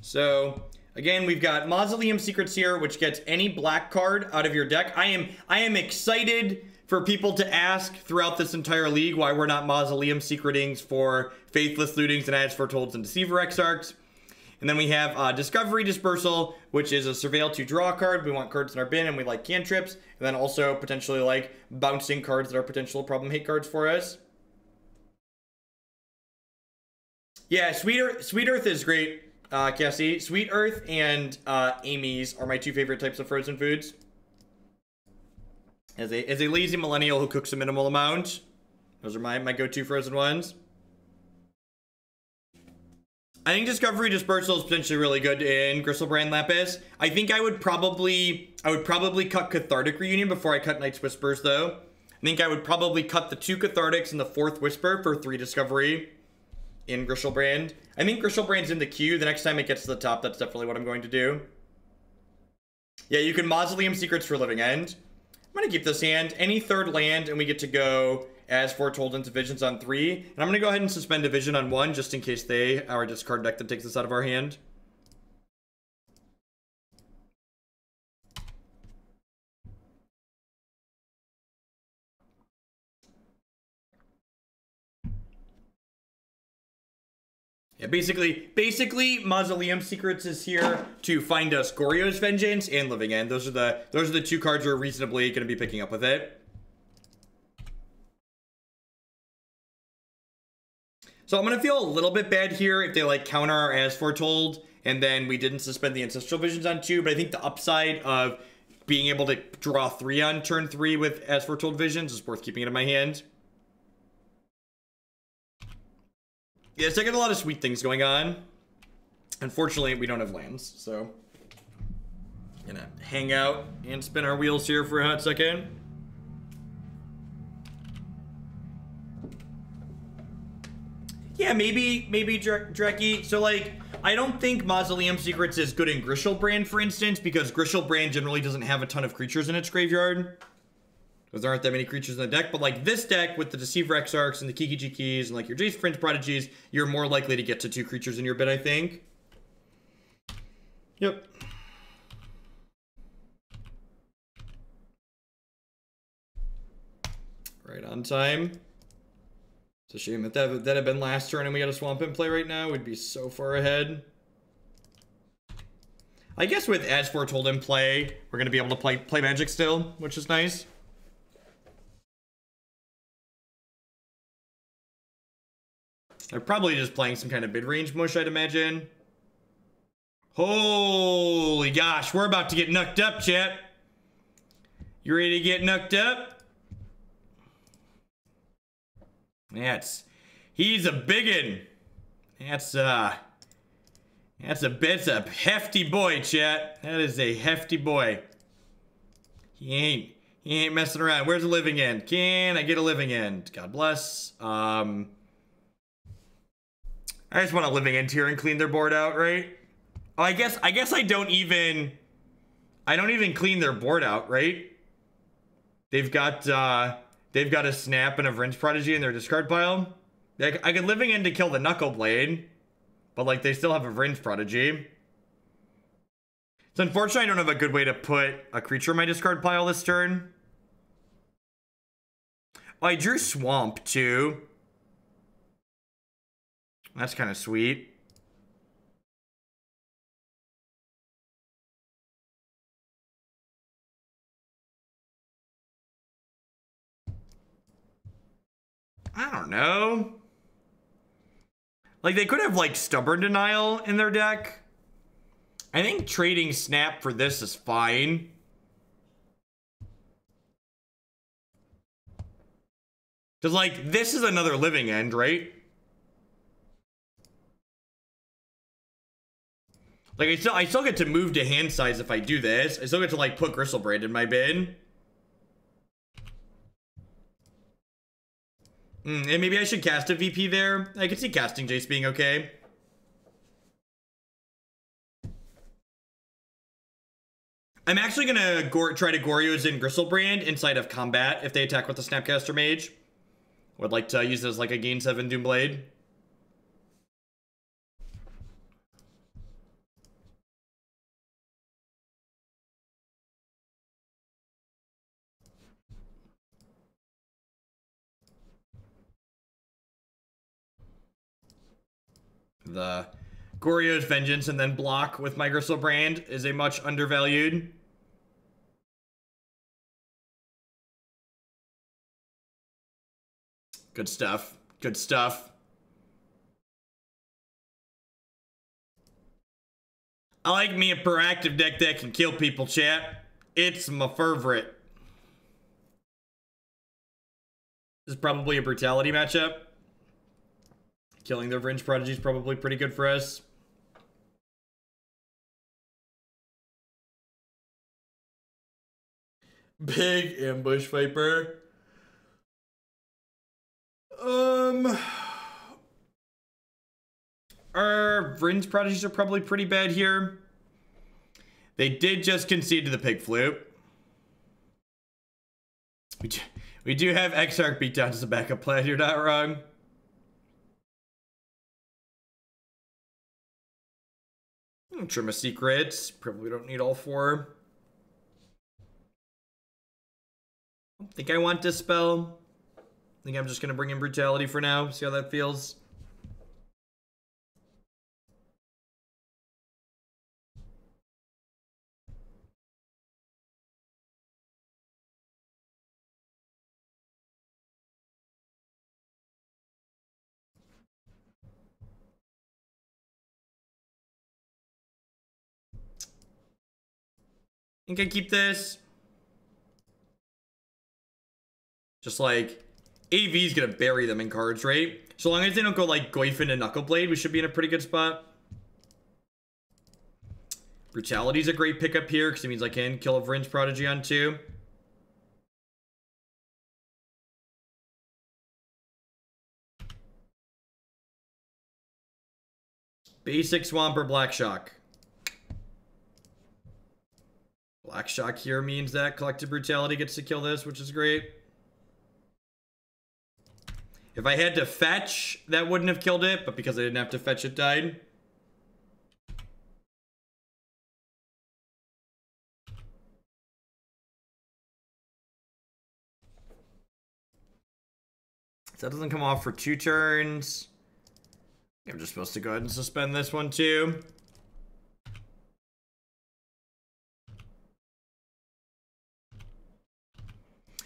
So again, we've got Mausoleum Secrets here, which gets any black card out of your deck. I am excited for people to ask throughout this entire league why we're not Mausoleum Secretings for Faithless Lootings and As Foretold and Deceiver Exarchs. And then we have Discovery Dispersal, which is a Surveil to draw card. We want cards in our bin and we like cantrips. And then also potentially like bouncing cards that are potential problem hate cards for us. Yeah, Sweet Earth is great, Cassie. Sweet Earth and Amy's are my two favorite types of frozen foods. As a lazy millennial who cooks a minimal amount, those are my go-to frozen ones. I think Discovery Dispersal is potentially really good in Griselbrand Lapis. I think I would probably cut Cathartic Reunion before I cut Night's Whispers, though. I think I would probably cut the 2 Cathartics and the 4th Whisper for 3 Discovery in Griselbrand. I think Griselbrand's in the queue. The next time it gets to the top, that's definitely what I'm going to do. Yeah, you can Mausoleum Secrets for Living End. I'm going to keep this hand. Any third land, and we get to go As Foretold into Visions on 3. And I'm going to go ahead and suspend a Vision on 1, just in case they are a discard deck that takes this out of our hand. Yeah, basically, Mausoleum Secrets is here to find us Goryo's Vengeance and Living End. Those are the 2 cards we're reasonably going to be picking up with it. So I'm going to feel a little bit bad here if they like counter our As Foretold and then we didn't suspend the Ancestral Visions on 2, but I think the upside of being able to draw 3 on turn 3 with As Foretold Visions is worth keeping it in my hand. Yes, I got a lot of sweet things going on. Unfortunately, we don't have lands, so gonna hang out and spin our wheels here for a hot second. Yeah, maybe Dreki. So like, I don't think Mausoleum Secrets is good in Griselbrand, for instance, because Griselbrand generally doesn't have a ton of creatures in its graveyard. Because there aren't that many creatures in the deck. But like this deck with the Deceiver Exarchs and the Kiki-Jikis and like your Jace Prince Prodigies, you're more likely to get to 2 creatures in your bin, I think. Yep. Right on time. It's a shame that that had been last turn and we got a Swamp in play right now. We'd be so far ahead. I guess with As Foretold in play, we're going to be able to play Magic still, which is nice. They're probably just playing some kind of mid-range mush, I'd imagine. Holy gosh, we're about to get knucked up, chat. You ready to get knucked up? He's a biggin. That's a hefty boy, chat. That is a hefty boy. He ain't messing around. Where's the Living End? Can I get a Living End? God bless. I just want a Living End here and clean their board out, right? Oh, I guess I don't even clean their board out, right? They've got a Snap and a Vryn's Prodigy in their discard pile. I could Living End to kill the Knuckle Blade, but like they still have a Vryn's Prodigy. It's unfortunate I don't have a good way to put a creature in my discard pile this turn. Oh, I drew Swamp too. That's kind of sweet. I don't know. Like, they could have, like, Stubborn Denial in their deck. I think trading Snap for this is fine. Because, like, this is another Living End, right? Like, I still get to move to hand size if I do this. I still get to, like, put Griselbrand in my bin. And maybe I should cast a VP there. I could see casting Jace being okay. I'm actually gonna try to Goryo's in Griselbrand inside of combat if they attack with the Snapcaster Mage. Would like to use it as like a gain 7 Doomblade. the Goryo's Vengeance and then block with my Griselbrand is a much undervalued. Good stuff. Good stuff. I like me a proactive deck that can kill people, chat. It's my favorite. This is probably a brutality matchup. Killing their Vryn's Prodigy is probably pretty good for us. Big Ambush Viper. Our Vryn's Prodigies are probably pretty bad here. They did just concede to the Pig Flute. We do have Exarch Beatdown as a backup plan, you're not wrong. Trim of Secrets. Probably don't need all four. I think I want Dispel. I think I'm just going to bring in Brutality for now. See how that feels. I think I keep this. Just like, AV's gonna bury them in cards, right? So long as they don't go like Goyfin and Knuckleblade, we should be in a pretty good spot. Brutality's a great pickup here, because it means I can kill a Vryn's Prodigy on 2. Basic Swamp or Black Shock. Black Shock here means that Collective Brutality gets to kill this, which is great. If I had to fetch, that wouldn't have killed it, but because I didn't have to fetch, it died. So that doesn't come off for 2 turns. I'm just supposed to go ahead and suspend this one too.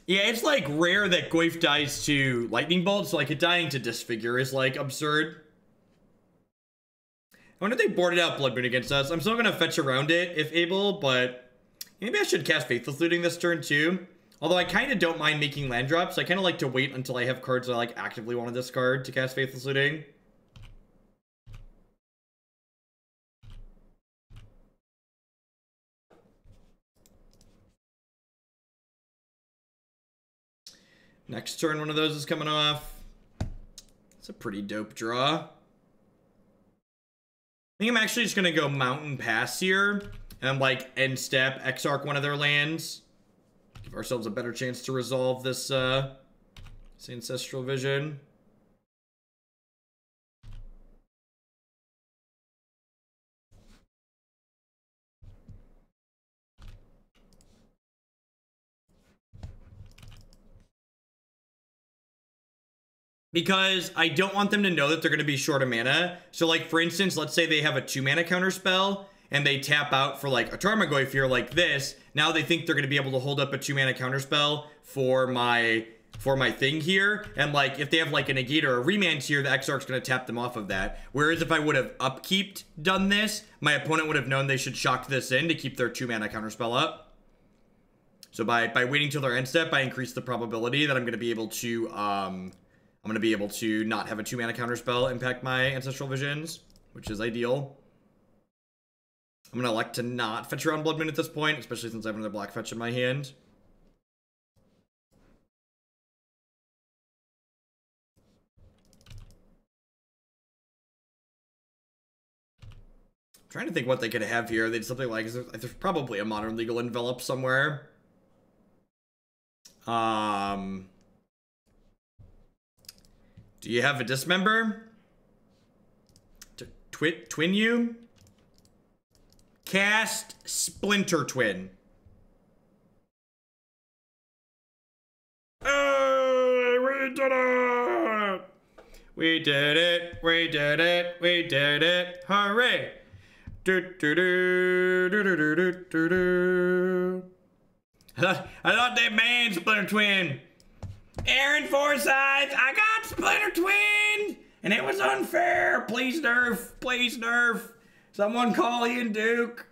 Yeah, it's like rare that Goyf dies to Lightning Bolt, so like it dying to Disfigure is like absurd. I wonder if they boarded out Blood Moon against us. I'm still gonna fetch around it if able, but maybe I should cast Faithless Looting this turn too. Although I kind of don't mind making land drops. I kind of like to wait until I have cards that I like actively want to discard to cast Faithless Looting. Next turn, one of those is coming off. It's a pretty dope draw. I think I'm actually just going to go Mountain Pass here. And like end step, Exarch one of their lands. Give ourselves a better chance to resolve this, this Ancestral Vision. Because I don't want them to know that they're going to be short of mana. So like, for instance, let's say they have a 2-mana counter spell and they tap out for like a Tarmogoyf here like this. Now they think they're going to be able to hold up a 2-mana counter spell for my thing here. And like, if they have like a negate or a remand here, the Exarch's going to tap them off of that. Whereas if I would have upkeeped done this, my opponent would have known they should shock this in to keep their 2-mana counter spell up. So by waiting till their end step, I increase the probability that I'm going to be able to, not have a 2-mana counterspell impact my Ancestral Visions, which is ideal. I'm going to elect to not fetch around Blood Moon at this point, especially since I have another black fetch in my hand. I'm trying to think what they could have here. They did something like, there's probably a Modern Legal Envelope somewhere. Do you have a Dismember? Twin you? Cast Splinter Twin. Hey, we did it! We did it. We did it. We did it. Hooray. Do do do do do do do do do. I thought that man Splinter Twin. Aaron Forsyth, I got Splinter Twin, and it was unfair. Please nerf. Please nerf. Someone call Ian Duke.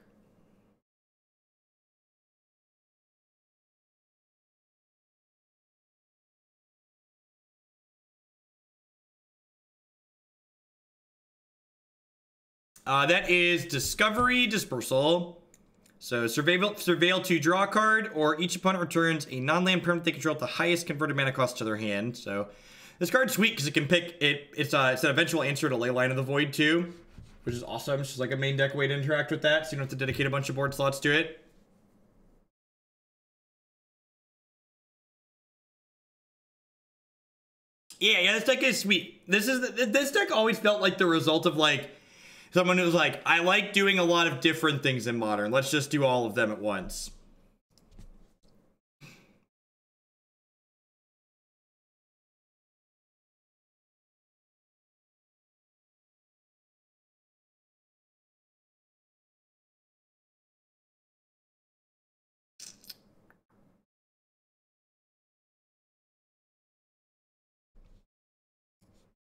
That is Discovery Dispersal. So surveil to draw a card, or each opponent returns a non-land permanent they control at the highest converted mana cost to their hand. So this card's sweet because it can pick it. It's an eventual answer to Leyline of the Void too, which is awesome. It's just like a main deck way to interact with that, so you don't have to dedicate a bunch of board slots to it. Yeah, this deck is sweet. This deck always felt like the result of like someone who's like, I like doing a lot of different things in Modern. Let's just do all of them at once.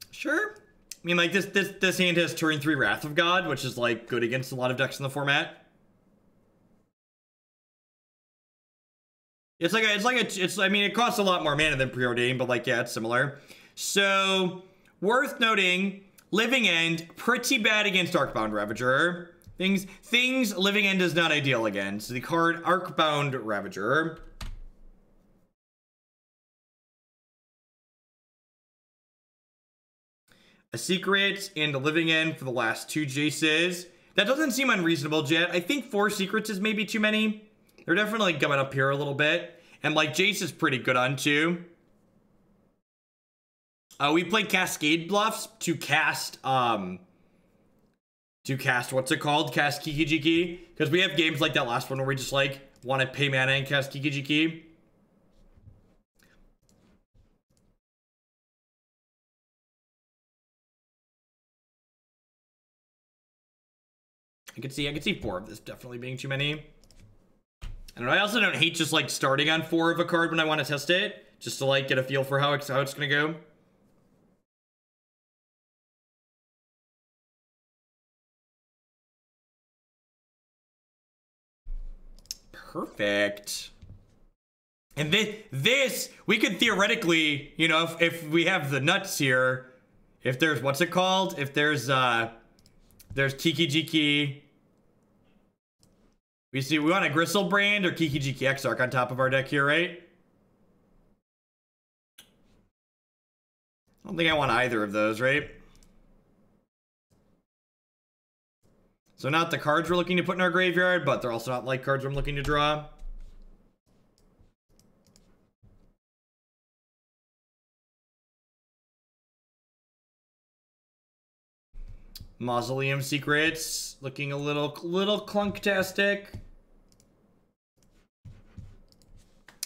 Sure. I mean, like, this hand has turn 3 Wrath of God, which is, like, good against a lot of decks in the format. I mean, it costs a lot more mana than Preordained, but, like, yeah, it's similar. So, worth noting, Living End, pretty bad against Arcbound Ravager. Things Living End is not ideal against. So the card Arcbound Ravager. A Secret and a Living End for the last 2 Jaces. That doesn't seem unreasonable, Jet. I think 4 Secrets is maybe too many. They're definitely coming up here a little bit. And, like, Jace is pretty good on 2. We played Cascade Bluffs to cast, what's it called? Cast Kiki-Jiki. Because we have games like that last one where we just, like, want to pay mana and cast Kiki-Jiki. I could see 4 of this definitely being too many. And I also don't hate just, like, starting on 4 of a card when I want to test it. Just to, like, get a feel for how it's going to go. Perfect. And this we could theoretically, you know, if we have the nuts here, if there's, what's it called? If there's Kiki-Jiki. We want a Griselbrand or Kiki-Jiki Exarch on top of our deck here, right? I don't think I want either of those, right? So not the cards we're looking to put in our graveyard, but they're also not like cards I'm looking to draw. Mausoleum Secrets, looking a little clunktastic.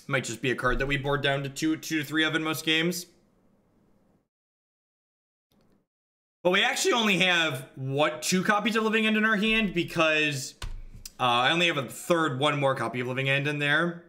Might just be a card that we board down to two to three of in most games. But we actually only have, 2 copies of Living End in our hand because I only have one more copy of Living End in there.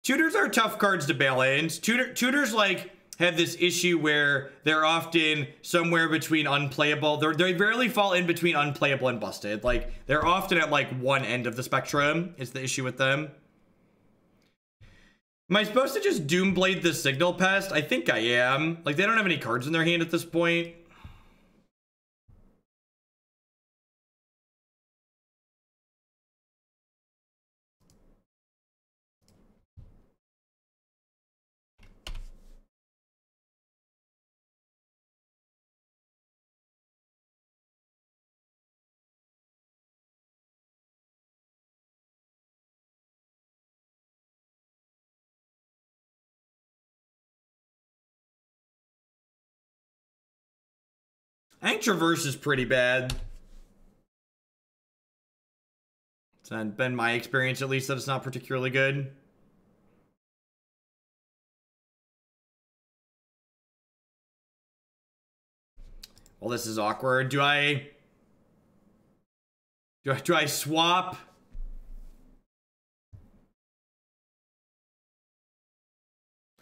Tutors are tough cards to bail in. Tutors, like, have this issue where they're often somewhere between unplayable. They rarely fall in between unplayable and busted. Like, they're often at, like, one end of the spectrum is the issue with them. Am I supposed to just Doomblade the Signal Pest? I think I am. Like, they don't have any cards in their hand at this point. I think Traverse is pretty bad. It's not been my experience, at least, that it's not particularly good. Well, this is awkward. Do I swap?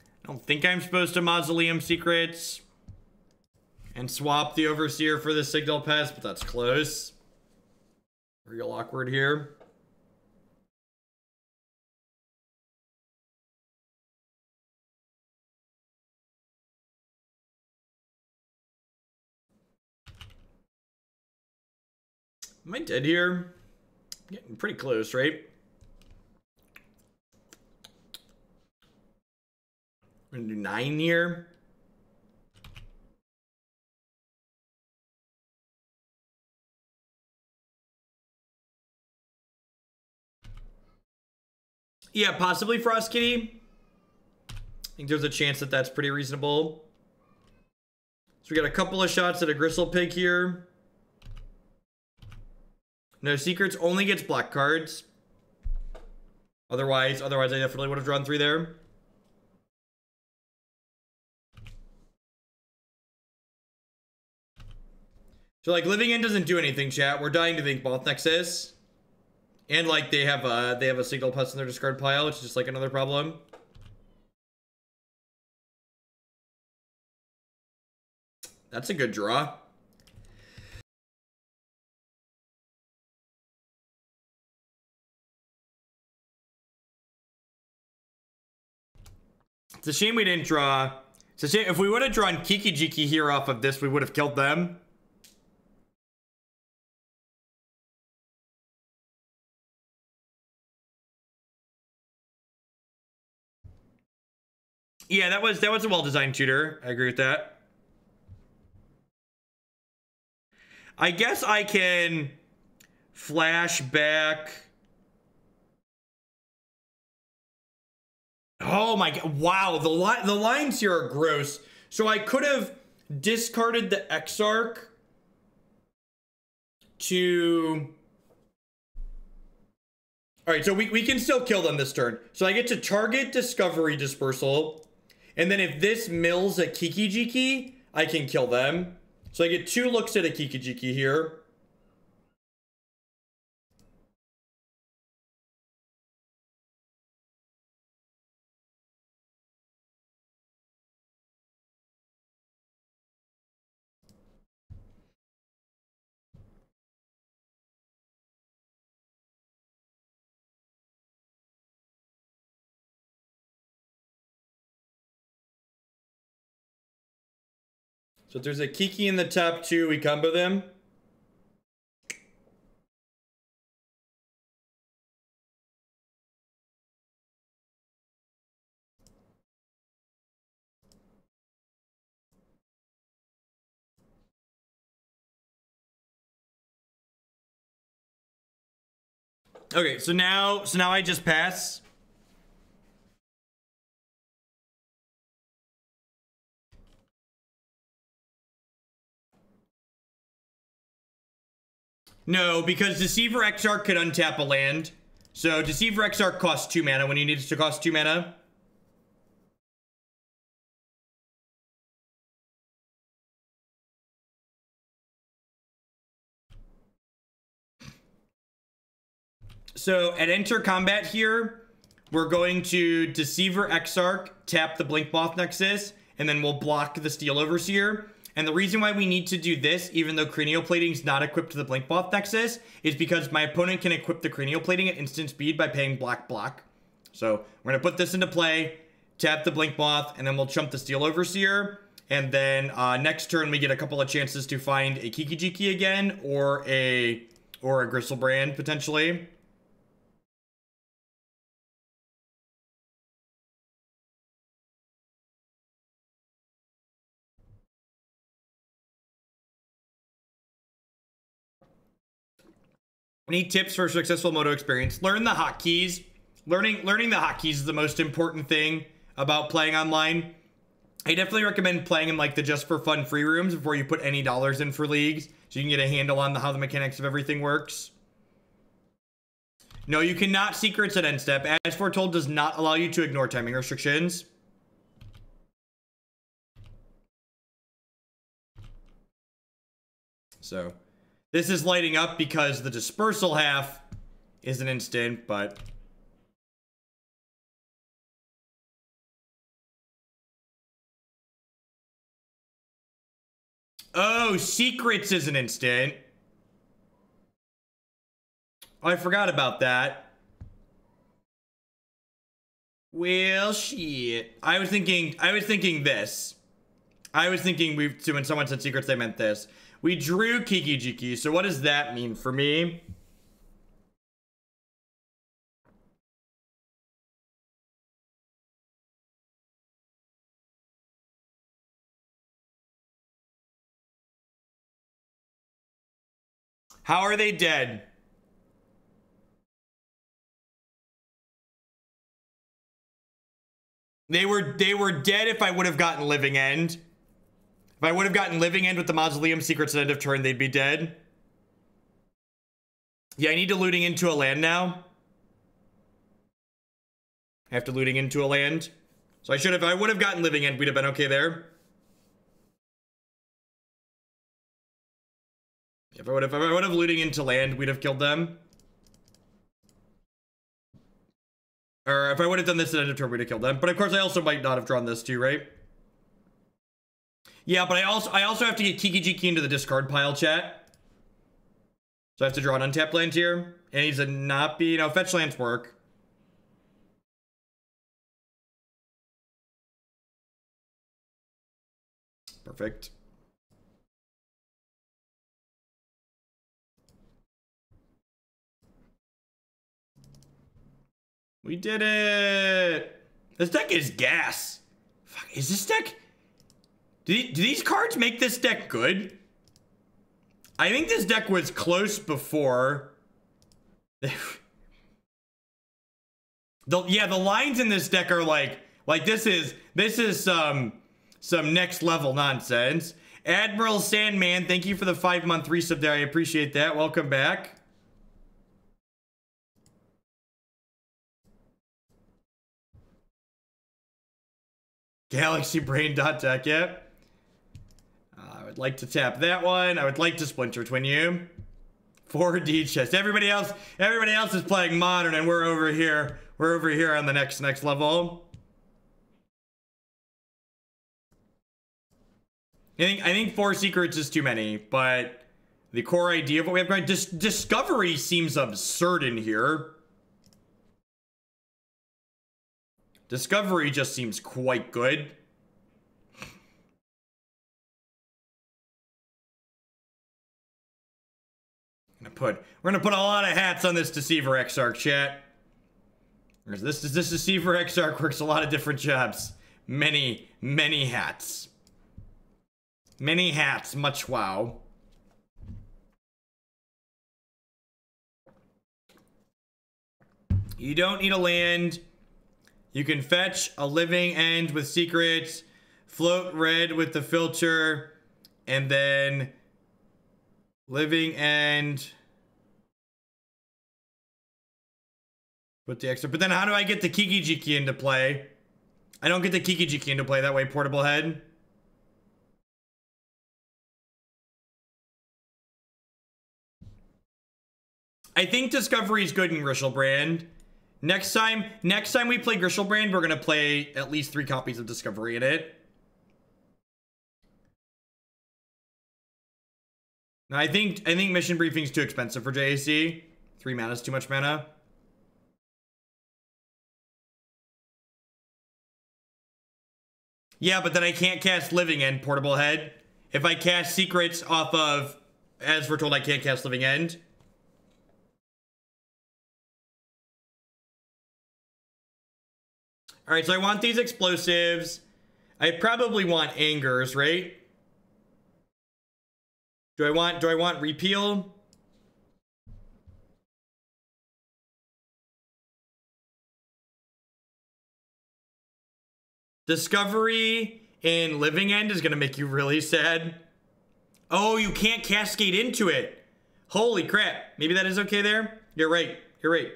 I don't think I'm supposed to Mausoleum Secrets and swap the Overseer for the Signal Pest, but that's close. Real awkward here. Am I dead here? Getting pretty close, right? We're gonna do 9 here. Yeah, possibly Frost Kitty. I think there's a chance that that's pretty reasonable. So we got a couple of shots at a Gristle Pig here. No secrets, only gets black cards. Otherwise I definitely would have drawn 3 there. So like Living End doesn't do anything, chat. We're dying to think Both Nexus. And like they have a Signal Pest in their discard pile, which is just like another problem. That's a good draw. It's a shame we didn't draw. It's a shame. If we would have drawn Kiki-Jiki here off of this, we would have killed them. Yeah, that was a well-designed tutor. I agree with that. I guess I can flash back. Oh my god. Wow, the lines here are gross. So I could have discarded the Exarch to... Alright, so we can still kill them this turn. So I get to target Discovery Dispersal. And then if this mills a Kiki-Jiki, I can kill them. So I get 2 looks at a Kiki-Jiki here. So if there's a Kiki in the top 2, we combo them. Okay, so now I just pass. No, because Deceiver Exarch could untap a land. So Deceiver Exarch costs 2 mana when he needs to cost 2 mana. So at enter combat here, we're going to Deceiver Exarch, tap the Blinkmoth Nexus, and then we'll block the Steel Overseer. And the reason why we need to do this, even though Cranial Plating is not equipped to the Blinkmoth Nexus, is because my opponent can equip the Cranial Plating at instant speed by paying black. So we're going to put this into play, tap the Blinkmoth, and then we'll chump the Steel Overseer. And then next turn we get a couple of chances to find a Kiki-Jiki again, or a Griselbrand potentially. Any tips for successful Moto experience? Learn the hotkeys. Learning the hotkeys is the most important thing about playing online. I definitely recommend playing in like the just for fun free rooms before you put any dollars in for leagues, so you can get a handle on how the mechanics of everything works. No, you cannot secrets at end step. As Foretold does not allow you to ignore timing restrictions. So, this is lighting up because the dispersal half is an instant, but... Oh, secrets is an instant. Oh, I forgot about that. Well, shit. I was thinking this. I was thinking when someone said secrets, they meant this. We drew Kiki-Jiki, so what does that mean for me? How are they dead? They were dead if I would have gotten Living End. If I would have gotten Living End with the Mausoleum Secrets at end of turn, they'd be dead. Yeah, I need to looting into a land now. I have to looting into a land. So if I would have gotten Living End, we'd have been okay there. If I would have looting into land, we'd have killed them. Or if I would have done this at end of turn, we'd have killed them. But of course, I also might not have drawn this too, right? Yeah, but I also have to get Kiki-Jiki into the discard pile, chat. So I have to draw an untapped land here. And he's a not be, no, fetch lands work. Perfect. We did it! This deck is gas. Fuck, is this deck... Do these cards make this deck good? I think this deck was close before. Yeah, the lines in this deck are like this is some next level nonsense. Admiral Sandman, thank you for the 5-month resub there. I appreciate that. Welcome back. Galaxy Brain deck, yeah. I would like to tap that one. I would like to Splinter Twin you. 4D chest. Everybody else is playing modern, and we're over here. We're over here on the next level. I think 4 secrets is too many, but the core idea of what we have going, discovery seems absurd in here. Discovery just seems quite good. We're gonna put a lot of hats on this Deceiver Exarch, chat. This Deceiver Exarch works a lot of different jobs. Many hats. Many hats, much wow. You don't need a land. You can fetch a Living End with secrets, float red with the filter, and then Living End with the extra. But then how do I get the Kiki-Jiki into play? I don't get the Kiki-Jiki into play that way, portable head. I think Discovery is good in Griselbrand. Next time we play Griselbrand, we're gonna play at least 3 copies of Discovery in it. Now, I think Mission Briefing is too expensive for JAC. 3 mana is too much mana. Yeah, but then I can't cast Living End, portable head. If I cast secrets off of As Foretold, I can't cast Living End. All right, so I want these explosives. I probably want angers, right? Do I want repeal? Discovery and Living End is gonna make you really sad. Oh, you can't cascade into it. Holy crap. Maybe that is okay there. You're right. You're right.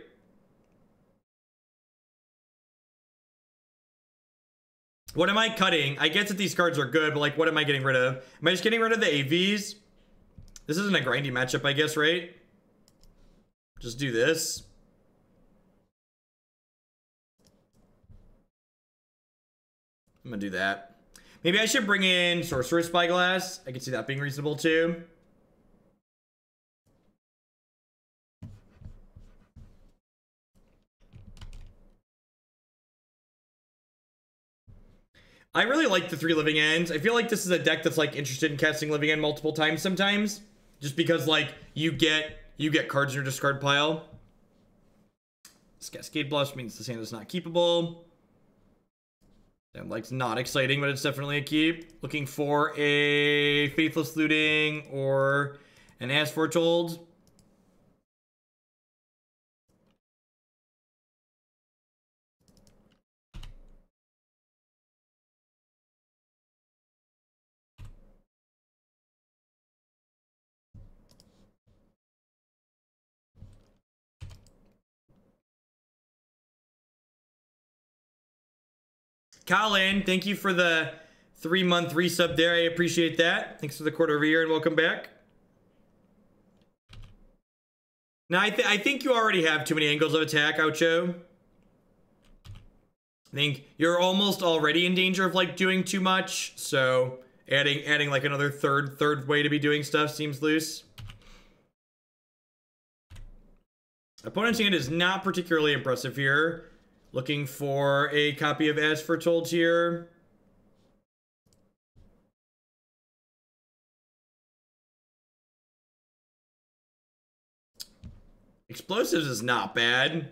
What am I cutting? I get that these cards are good, but like, what am I getting rid of? Am I just getting rid of the AVs? This isn't a grindy matchup, I guess, right? Just do this. I'm gonna do that. Maybe I should bring in Sorcerous Spyglass. I could see that being reasonable too. I really like the 3 Living Ends. I feel like this is a deck that's like interested in casting Living End multiple times sometimes. Just because like you get cards in your discard pile. This Cascade Bluffs means the sand is not keepable. And like not exciting, but it's definitely a keep. Looking for a Faithless Looting or an As Foretold. Colin, thank you for the 3-month resub there. I appreciate that. Thanks for the quarter of a year and welcome back. Now, I think you already have too many angles of attack, Ocho. I think you're almost already in danger of like doing too much. So adding like another third way to be doing stuff seems loose. Opponent's hand is not particularly impressive here. Looking for a copy of As Foretold here. Explosives is not bad.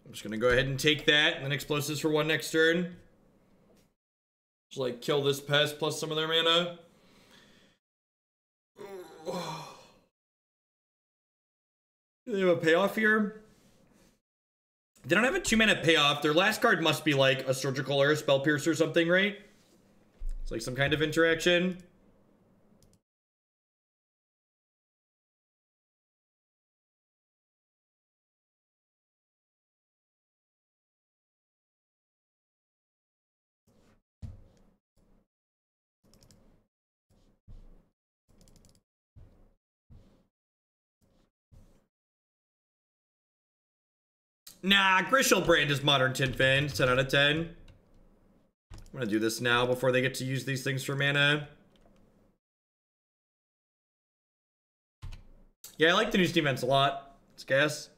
I'm just gonna go ahead and take that, and then explosives for 1 next turn. Just like kill this pest plus some of their mana. Do they have a payoff here? They don't have a 2-mana payoff. Their last card must be like a Surgical or a Spell Pierce or something, right? It's like some kind of interaction. Nah, Griselbrand is Modern Tin Fin. 10 out of 10. I'm gonna do this now before they get to use these things for mana. Yeah, I like the new Steam events a lot. Let's guess.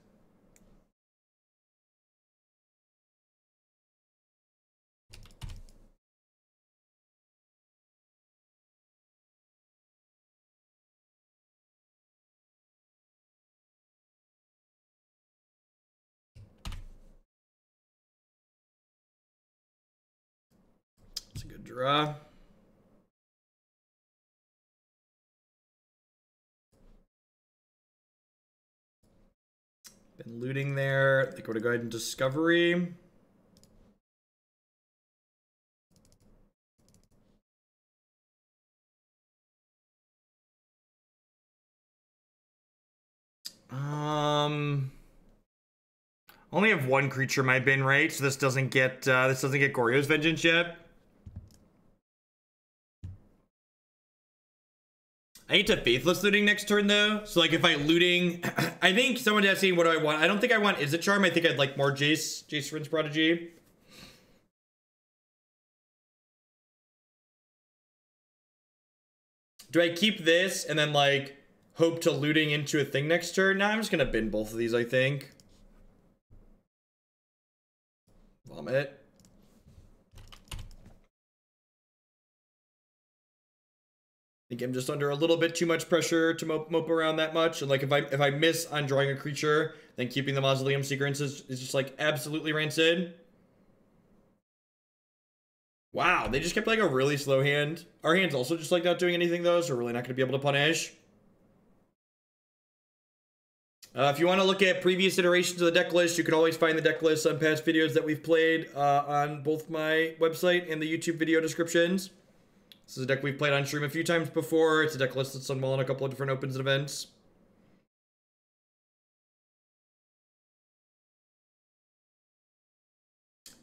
It's a good draw. Been looting there. I think we're gonna go ahead and Discovery. Only have 1 creature in my bin, right? So this doesn't get Goryo's Vengeance yet. I need to Faithless Looting next turn though. So like if I looting, I think someone's asking what do I want. I don't think I want Is It Charm. I think I'd like more Jace Vryn's Prodigy. Do I keep this and then like hope to looting into a thing next turn? Nah, I'm just gonna bin both of these, I think. Vomit. I think I'm just under a little bit too much pressure to mope around that much. And like if I miss on drawing a creature, then keeping the Mausoleum Secrets is just like absolutely rancid. Wow, they just kept like a really slow hand. Our hand's also just like not doing anything though, so we're really not going to be able to punish. If you want to look at previous iterations of the deck list, you can always find the deck list on past videos that we've played on both my website and the YouTube video descriptions. This is a deck we've played on stream a few times before. It's a deck list that's done well in a couple of different opens and events.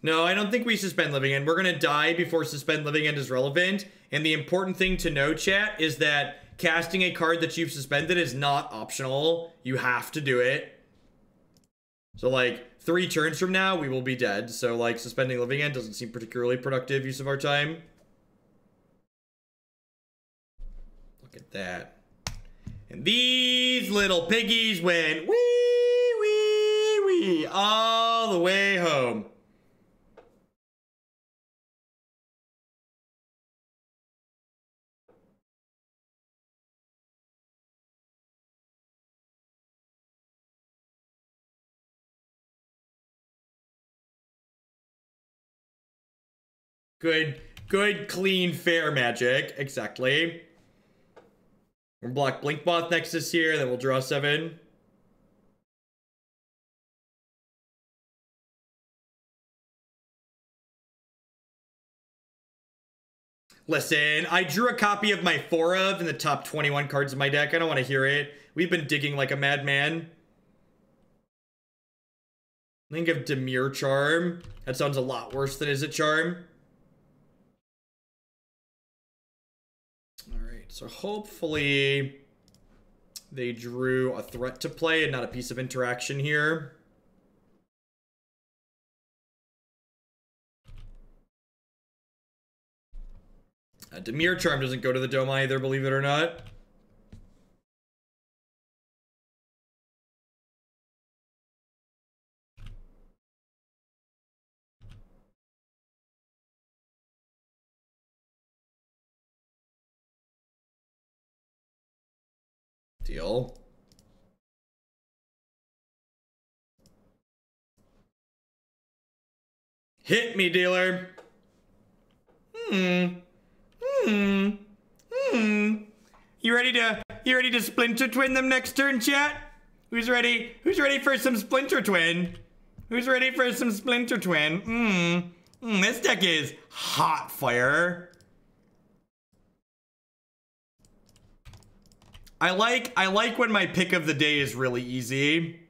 No, I don't think we suspend Living End. We're gonna die before suspend Living End is relevant. And the important thing to know, chat, is that casting a card that you've suspended is not optional. You have to do it. So, like, 3 turns from now, we will be dead. So, like, suspending Living End doesn't seem particularly productive use of our time. Look at that. And these little piggies went wee, wee, wee all the way home. Good, clean, fair magic. Exactly. We'll block Blinkmoth Nexus here, then we'll draw 7. Listen, I drew a copy of my 4 of in the top 21 cards of my deck. I don't want to hear it. We've been digging like a madman. Think of Temur Charm. That sounds a lot worse than Is It Charm. Alright, so hopefully they drew a threat to play and not a piece of interaction here. Temur Charm doesn't go to the dome either, believe it or not. Deal. Hit me, dealer. You ready to Splinter Twin them next turn, chat? Who's ready? Who's ready for some Splinter Twin? Who's ready for some Splinter Twin? This deck is hot fire. I like when my pick of the day is really easy.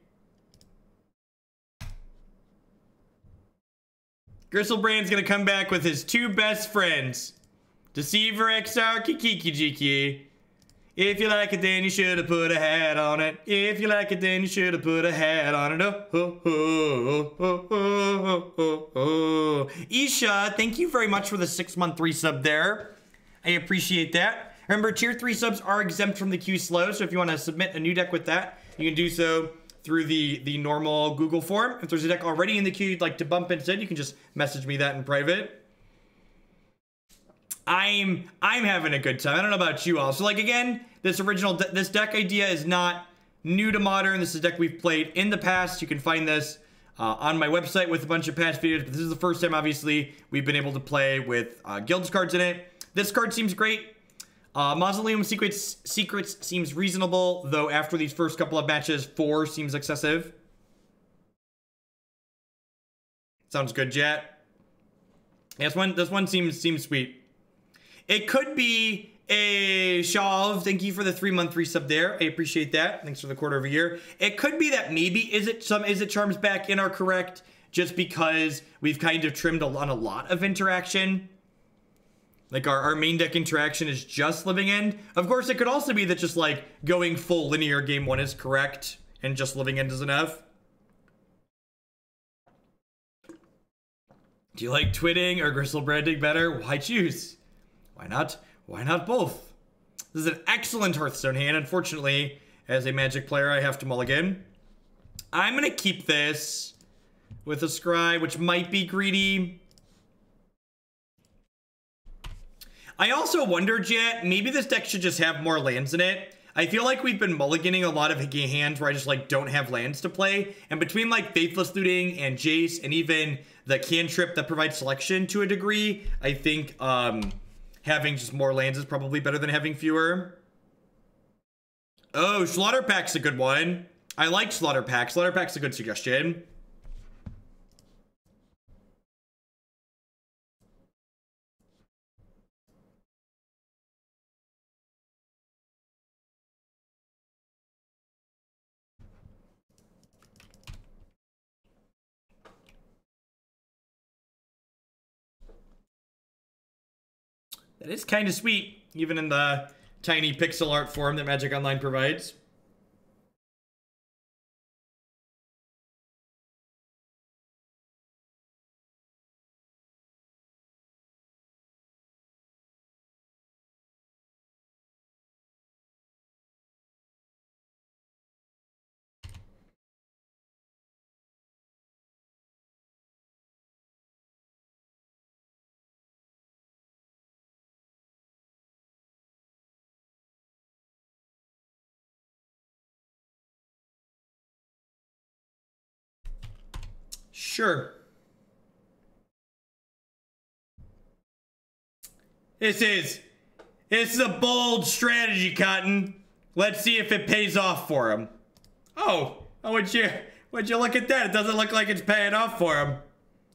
Griselbrand's gonna come back with his 2 best friends. Deceiver Exarch and Kiki-Jiki. If you like it, then you should have put a hat on it. If you like it, then you should have put a hat on it. Isha, thank you very much for the 6-month resub there. I appreciate that. Remember, tier 3 subs are exempt from the queue slow, so if you want to submit a new deck with that, you can do so through the normal Google form. If there's a deck already in the queue you'd like to bump instead, you can just message me that in private. I'm having a good time. I don't know about you all. So, like, again, this deck idea is not new to Modern. This is a deck we've played in the past. You can find this on my website with a bunch of past videos, but this is the first time, obviously, we've been able to play with Guilds cards in it. This card seems great. Mausoleum Secrets seems reasonable, though after these first couple of matches, 4 seems excessive. Sounds good, Jet. This one seems sweet. It could be a Shav. Thank you for the 3-month resub there. I appreciate that. Thanks for the quarter of a year. It could be that maybe Is It Charms back in are correct, just because we've kind of trimmed on a lot of interaction. Like, our main deck interaction is just Living End. Of course, it could also be that just, like, going full linear game 1 is correct, and just Living End is enough. Do you like twitting or Griselbranding better? Why choose? Why not? Why not both? This is an excellent Hearthstone hand. Unfortunately, as a Magic player, I have to mulligan. I'm gonna keep this with a Scry, which might be greedy. I also wonder, Jet, maybe this deck should just have more lands in it. I feel like we've been mulliganing a lot of hands where I just, like, don't have lands to play. And between, like, Faithless Looting and Jace and even the cantrip that provides selection to a degree, I think having just more lands is probably better than having fewer. Oh, Slaughter Pack's a good one. I like Slaughter Pack. Slaughter Pack's a good suggestion. That is kind of sweet, even in the tiny pixel art form that Magic Online provides. Sure. This is a bold strategy, Cotton. Let's see if it pays off for him. Oh, would you look at that? It doesn't look like it's paying off for him.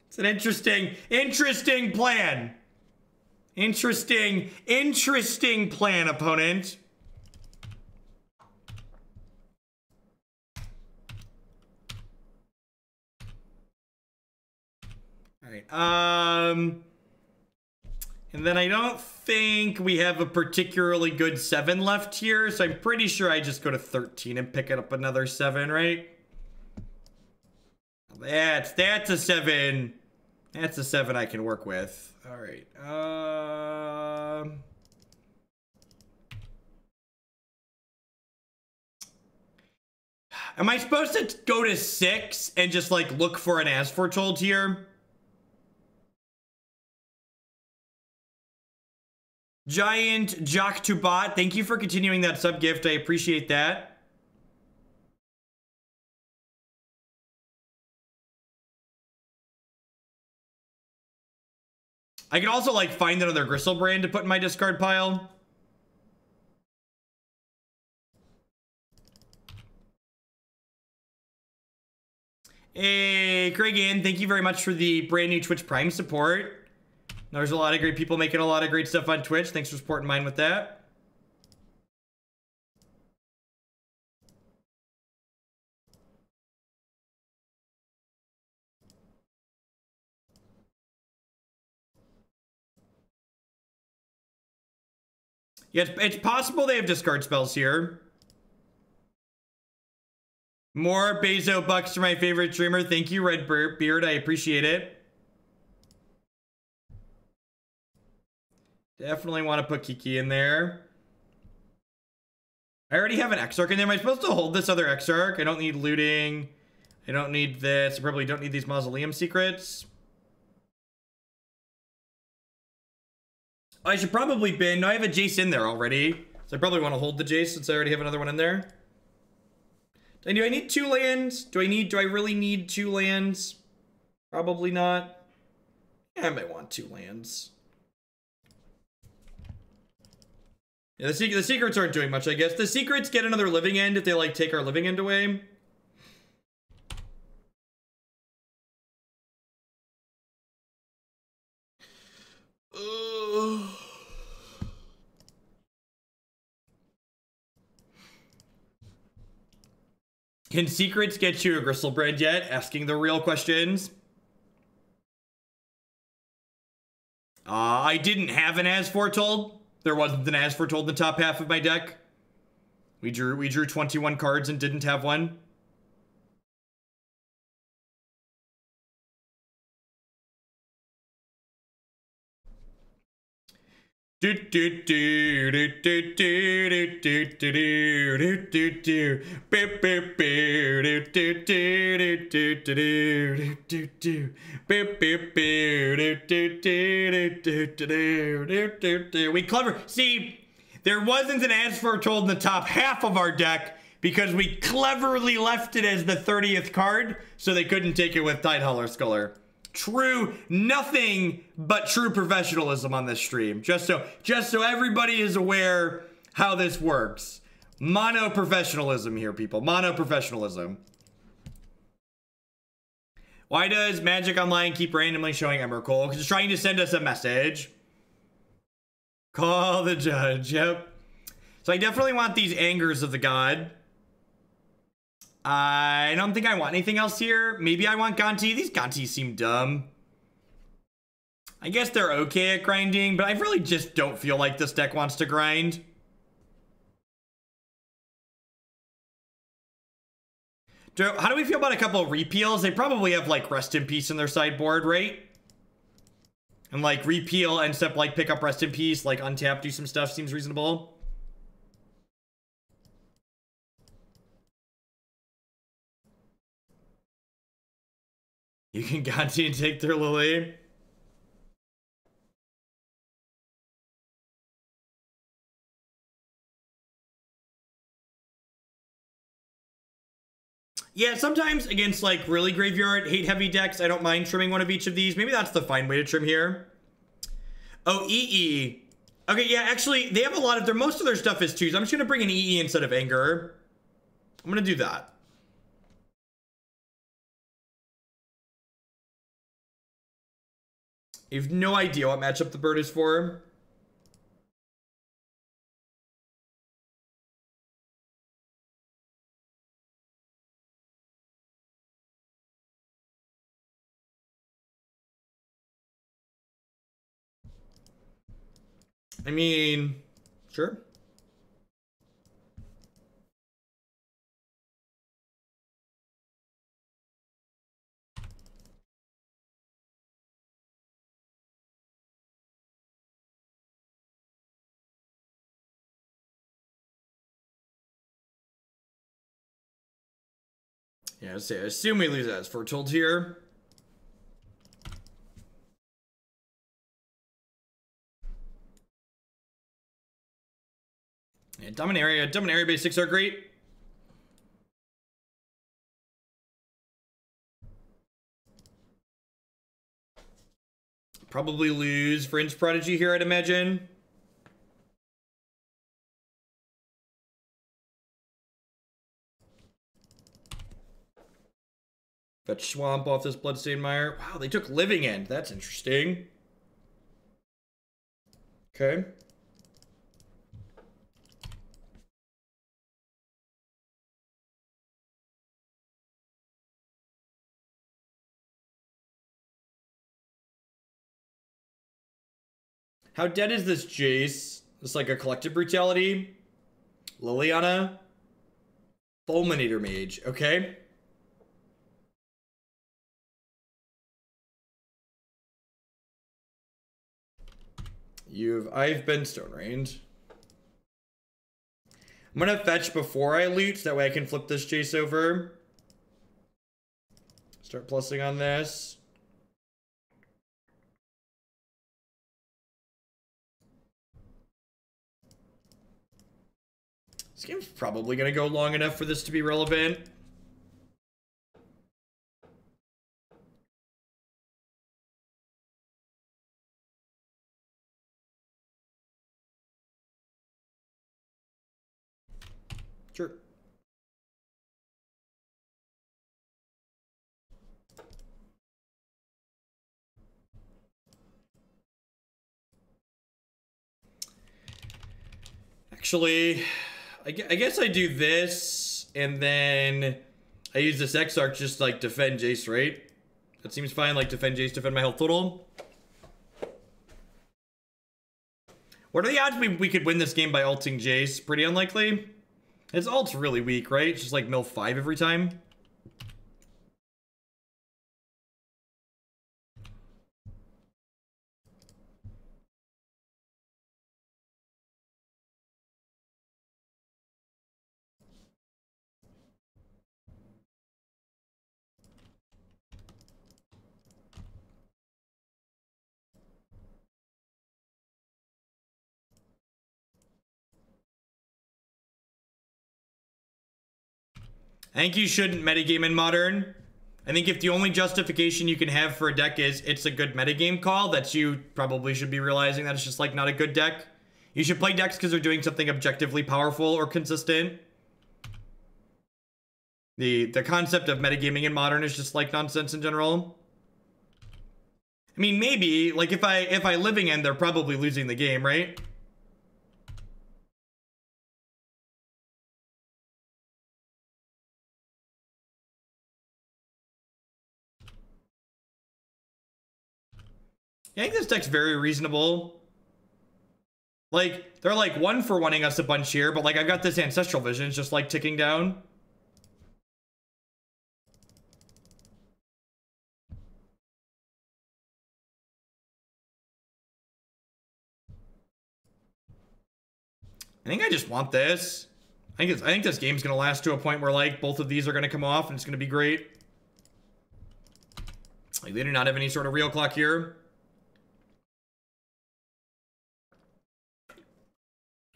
It's an interesting plan. Interesting plan, opponent. All right. And then I don't think we have a particularly good 7 left here, so I'm pretty sure I just go to 13 and pick up another 7, right? That's a 7. That's a 7 I can work with. All right. Am I supposed to go to 6 and just like look for an As Foretold here? Giant Jock to Bot, thank you for continuing that sub gift. I appreciate that. I could also like find another Griselbrand to put in my discard pile. Hey, Craig, thank you very much for the brand new Twitch Prime support. There's a lot of great people making a lot of great stuff on Twitch. Thanks for supporting mine with that. Yeah, it's possible they have discard spells here. More Bezo bucks to my favorite streamer. Thank you, Red Beard. I appreciate it. Definitely want to put Kiki in there. I already have an Exarch in there. Am I supposed to hold this other Exarch? I don't need looting. I don't need this. I probably don't need these Mausoleum Secrets. I should probably bin. No, I have a Jace in there already. So I probably want to hold the Jace since I already have another one in there. Do I need 2 lands? Do I really need 2 lands? Probably not. Yeah, I might want 2 lands. Yeah, the secrets aren't doing much, I guess. The secrets get another living end if they, like, take our living end away. Can secrets get you a Griselbrand yet? Asking the real questions. I didn't have an As Foretold. There wasn't an As Foretold in the top half of my deck. We drew 21 cards and didn't have one. We clever. See, there wasn't an As Foretold in the top half of our deck because we cleverly left it as the 30th card so they couldn't take it with Tidehauler Sculler. True, nothing but true professionalism on this stream. Just so everybody is aware how this works. Mono professionalism here, people. Mono professionalism. Why does Magic Online keep randomly showing Emrakul? Because it's trying to send us a message. Call the judge. Yep. So I definitely want these Angers of the God. I don't think I want anything else here. Maybe I want Gonti. These Gonti seem dumb. I guess they're okay at grinding, but I really just don't feel like this deck wants to grind. How do we feel about a couple of repeals? They probably have like Rest in Peace in their sideboard, right? And like repeal and step like pick up Rest in Peace, like untap, do some stuff seems reasonable. You can Gonti and take their Lily. Yeah, sometimes against like really graveyard hate heavy decks, I don't mind trimming one of each of these. Maybe that's the fine way to trim here. Oh, EE. Okay, yeah, actually, they have a lot of most of their stuff is 2s. I'm just gonna bring an EE instead of Anger. I'm gonna do that. You have no idea what matchup the bird is for. I mean, sure. Yeah, I assume we lose As Foretold here. Yeah, Dominaria basics are great. Probably lose Vryn's Prodigy here, I'd imagine. Fetch Swamp off this Bloodstained Mire. Wow, they took Living End. That's interesting. Okay. How dead is this Jace? It's like a Collective Brutality. Liliana. Fulminator Mage. Okay. I've been Stone Rained. I'm gonna fetch before I loot, so that way I can flip this Jace over. Start plussing on this. This game's probably gonna go long enough for this to be relevant. Sure. Actually, I guess I do this, and then I use this Exarch just to, like, defend Jace, right? That seems fine, like, defend Jace, defend my health total. What are the odds we could win this game by ulting Jace? Pretty unlikely. His ult's really weak, right? It's just like mill 5 every time. I think you shouldn't metagame in Modern. I think if the only justification you can have for a deck is it's a good metagame call, that you probably should be realizing that it's just like not a good deck. You should play decks because they're doing something objectively powerful or consistent. The concept of metagaming in Modern is just like nonsense in general. I mean, maybe like if I Living End, they're probably losing the game, right? I think this deck's very reasonable. Like, they're like 1-for-1ing us a bunch here, but like I've got this Ancestral Vision, it's just like ticking down. I think I just want this. I think this game's gonna last to a point where like both of these are gonna come off and it's gonna be great. Like they do not have any sort of real clock here.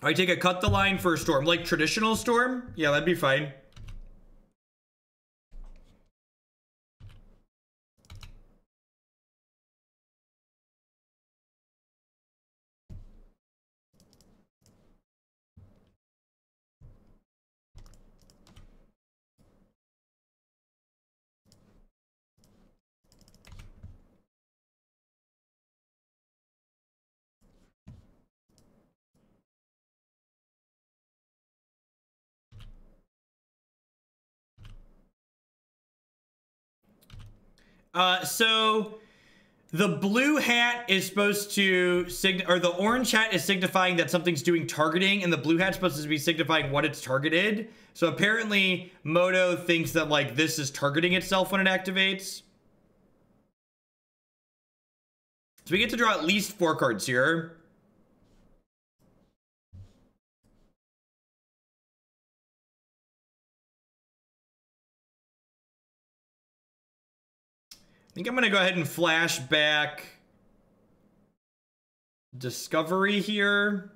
I take a cut the line for a storm, like traditional storm. Yeah, that'd be fine. So the blue hat is supposed to or the orange hat is signifying that something's doing targeting, and the blue hat's supposed to be signifying what it's targeted. So apparently Moto thinks that like this is targeting itself when it activates. So we get to draw at least 4 cards here. I think I'm gonna go ahead and flash back Discovery here.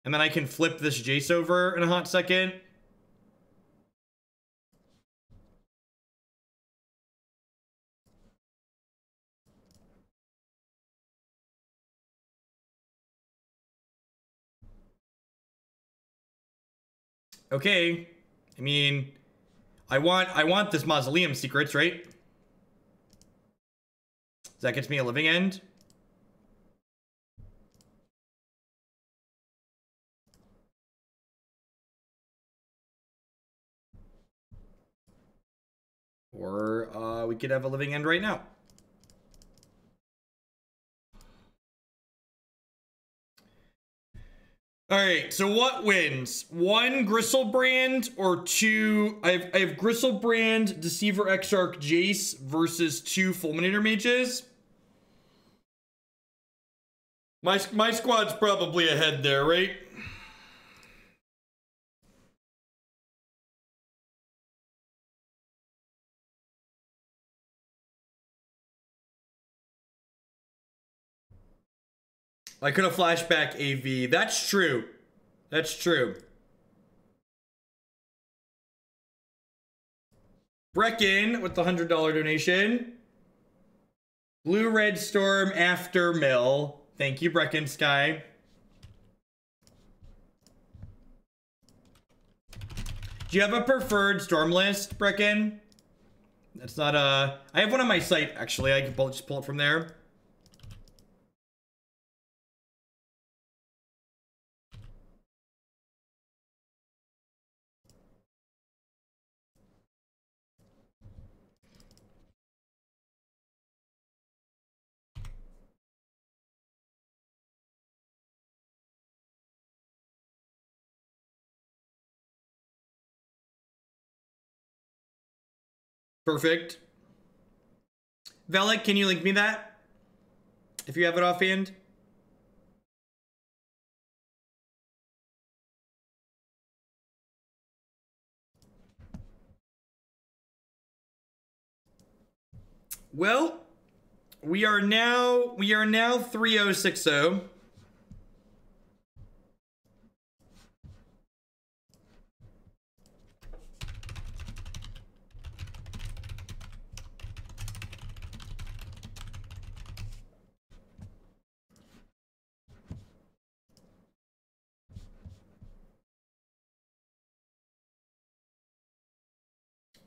And then I can flip this Jace over in a hot second. Okay. I mean, I want this Mausoleum Secrets, right? That gets me a living end. Or we could have a living end right now. All right, so what wins? 1 Griselbrand or 2? I have Griselbrand, Deceiver Exarch, Jace versus 2 Fulminator Mages. My squad's probably ahead there, right? I could have flashback AV. That's true. That's true. Brecken with the $100 donation. Blue-red storm after mill. Thank you, Brecken Sky. Do you have a preferred storm list, Brecken? That's not a... I have one on my site, actually. I can just pull it from there. Perfect. Velik, can you link me that? If you have it offhand. Well, we are now 3060.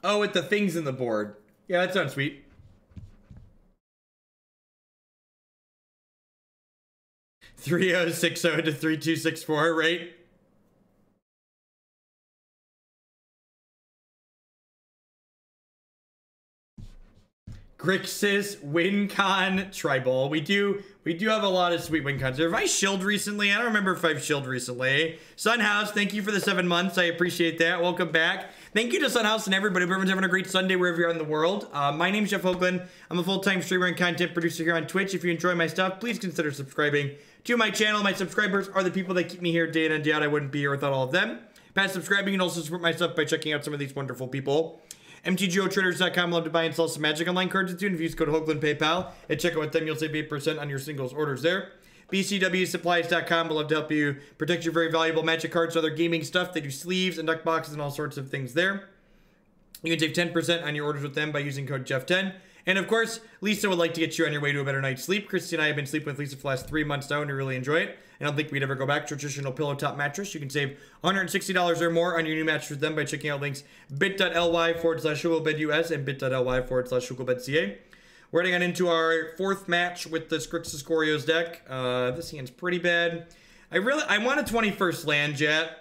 Oh, with the things in the board. Yeah, that sounds sweet. $3060 to 3264, right? Grixis, Wincon, Tribal. We do have a lot of sweet Wincons. Have I shilled recently? I don't remember if I've shilled recently. Sunhouse, thank you for the 7 months. I appreciate that. Welcome back. Thank you to Sunhouse and everybody. Everyone's having a great Sunday wherever you are in the world. My name's Jeff Hoagland. I'm a full-time streamer and content producer here on Twitch. If you enjoy my stuff, please consider subscribing to my channel. My subscribers are the people that keep me here day in and day out. I wouldn't be here without all of them. Past subscribing, you can also support my stuff by checking out some of these wonderful people. MTGOtraders.com. Love to buy and sell some Magic Online cards with you. And if you use code Hoagland PayPal and check out with them, you'll save 8% on your singles orders there. BCWSupplies.com will love to help you protect your very valuable Magic cards and other gaming stuff. They do sleeves and duck boxes and all sorts of things there. You can save 10% on your orders with them by using code Jeff10. And of course, Lisa would like to get you on your way to a better night's sleep. Christy and I have been sleeping with Lisa for the last 3 months now and we really enjoy it. I don't think we'd ever go back to traditional pillow top mattress. You can save $160 or more on your new mattress with them by checking out links bit.ly/ShuggleBedUS and bit.ly/ShuggleBedCA. We're heading on into our 4th match with this Grixis Goryo's deck. This hand's pretty bad. I want a 21st land, Jet.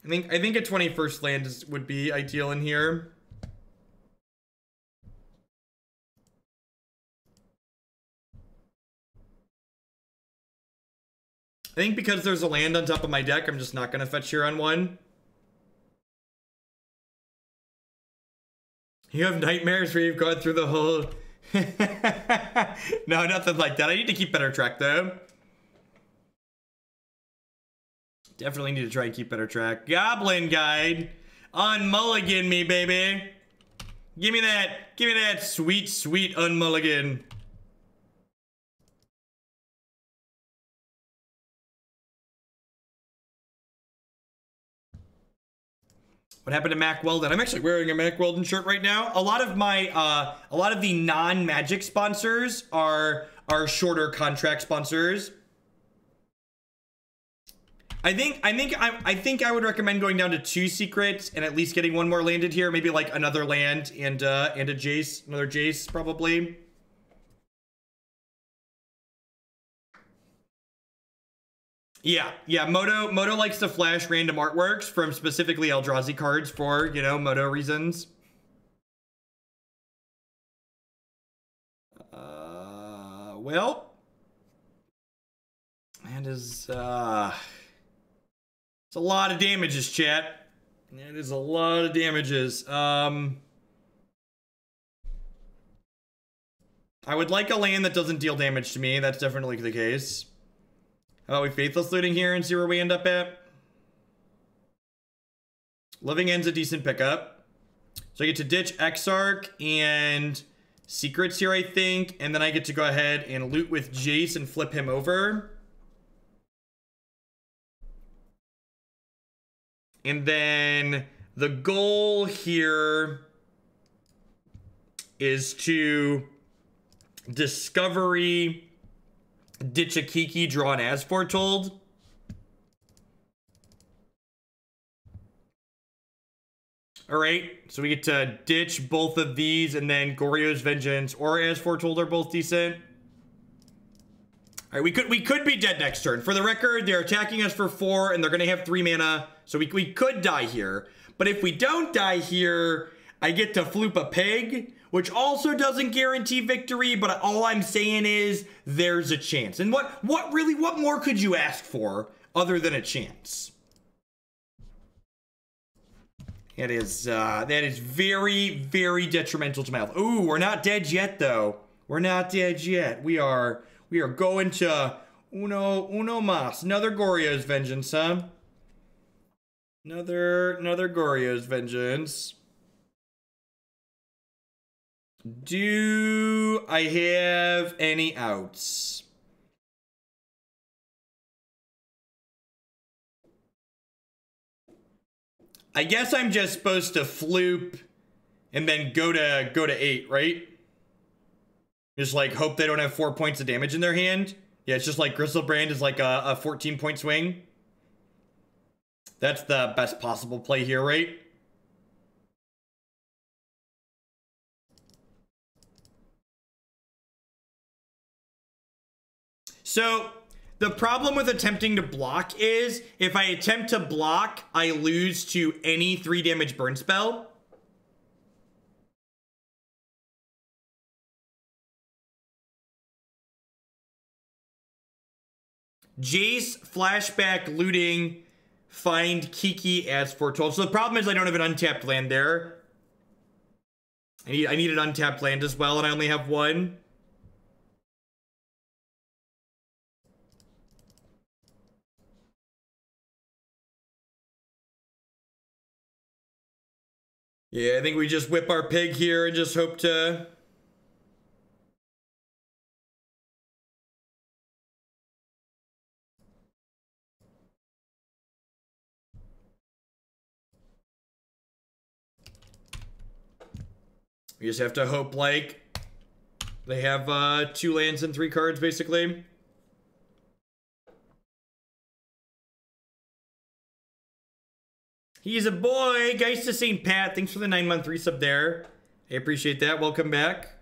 I think a 21st land would be ideal in here. I think because there's a land on top of my deck, I'm just not going to fetch here on one. You have nightmares where you've gone through the whole... No, nothing like that. I need to keep better track, though. Definitely need to try and keep better track. Goblin Guide. Unmulligan me, baby. Give me that sweet, sweet unmulligan. What happened to Mac Weldon? I'm actually wearing a Mac Weldon shirt right now. A lot of the non-Magic sponsors are shorter contract sponsors. I think I would recommend going down to 2 secrets and at least getting one more landed here. Maybe like another land and a Jace, another Jace probably. Yeah, Moto likes to flash random artworks from specifically Eldrazi cards for, you know, Moto reasons. Well, that is, it's a lot of damages, chat. That is a lot of damages. I would like a land that doesn't deal damage to me. That's definitely the case. How about we Faithless Looting here and see where we end up at? Living End's a decent pickup. So I get to ditch Exarch and Secrets here, I think. And then I get to go ahead and loot with Jace and flip him over. And then the goal here is to Discovery... ditch a Kiki, draw an As Foretold. Alright, so we get to ditch both of these, and then Goryo's Vengeance or As Foretold are both decent. Alright, we could be dead next turn. For the record, they're attacking us for 4, and they're going to have 3 mana, so we could die here. But if we don't die here, I get to floop a peg, which also doesn't guarantee victory, but all I'm saying is there's a chance. And what more could you ask for other than a chance? That is very, very detrimental to my health. Ooh, we're not dead yet, though. We're not dead yet. We are going to uno mas. Another Goryo's Vengeance, huh? Another Goryo's Vengeance. Do I have any outs? I guess I'm just supposed to floop and then go to 8, right? Just like hope they don't have 4 points of damage in their hand. Yeah, it's just like Griselbrand is like a 14-point swing. That's the best possible play here, right? So, the problem with attempting to block is, if I attempt to block, I lose to any 3 damage burn spell. Jace, flashback, looting, find Kiki as foretold. So the problem is I don't have an untapped land there. I need an untapped land as well, and I only have one. Yeah, I think we just whip our pig here and just hope to... We just have to hope, like, they have 2 lands and 3 cards, basically. He's a boy. Geist to St. Pat. Thanks for the 9-month resub there. I appreciate that. Welcome back.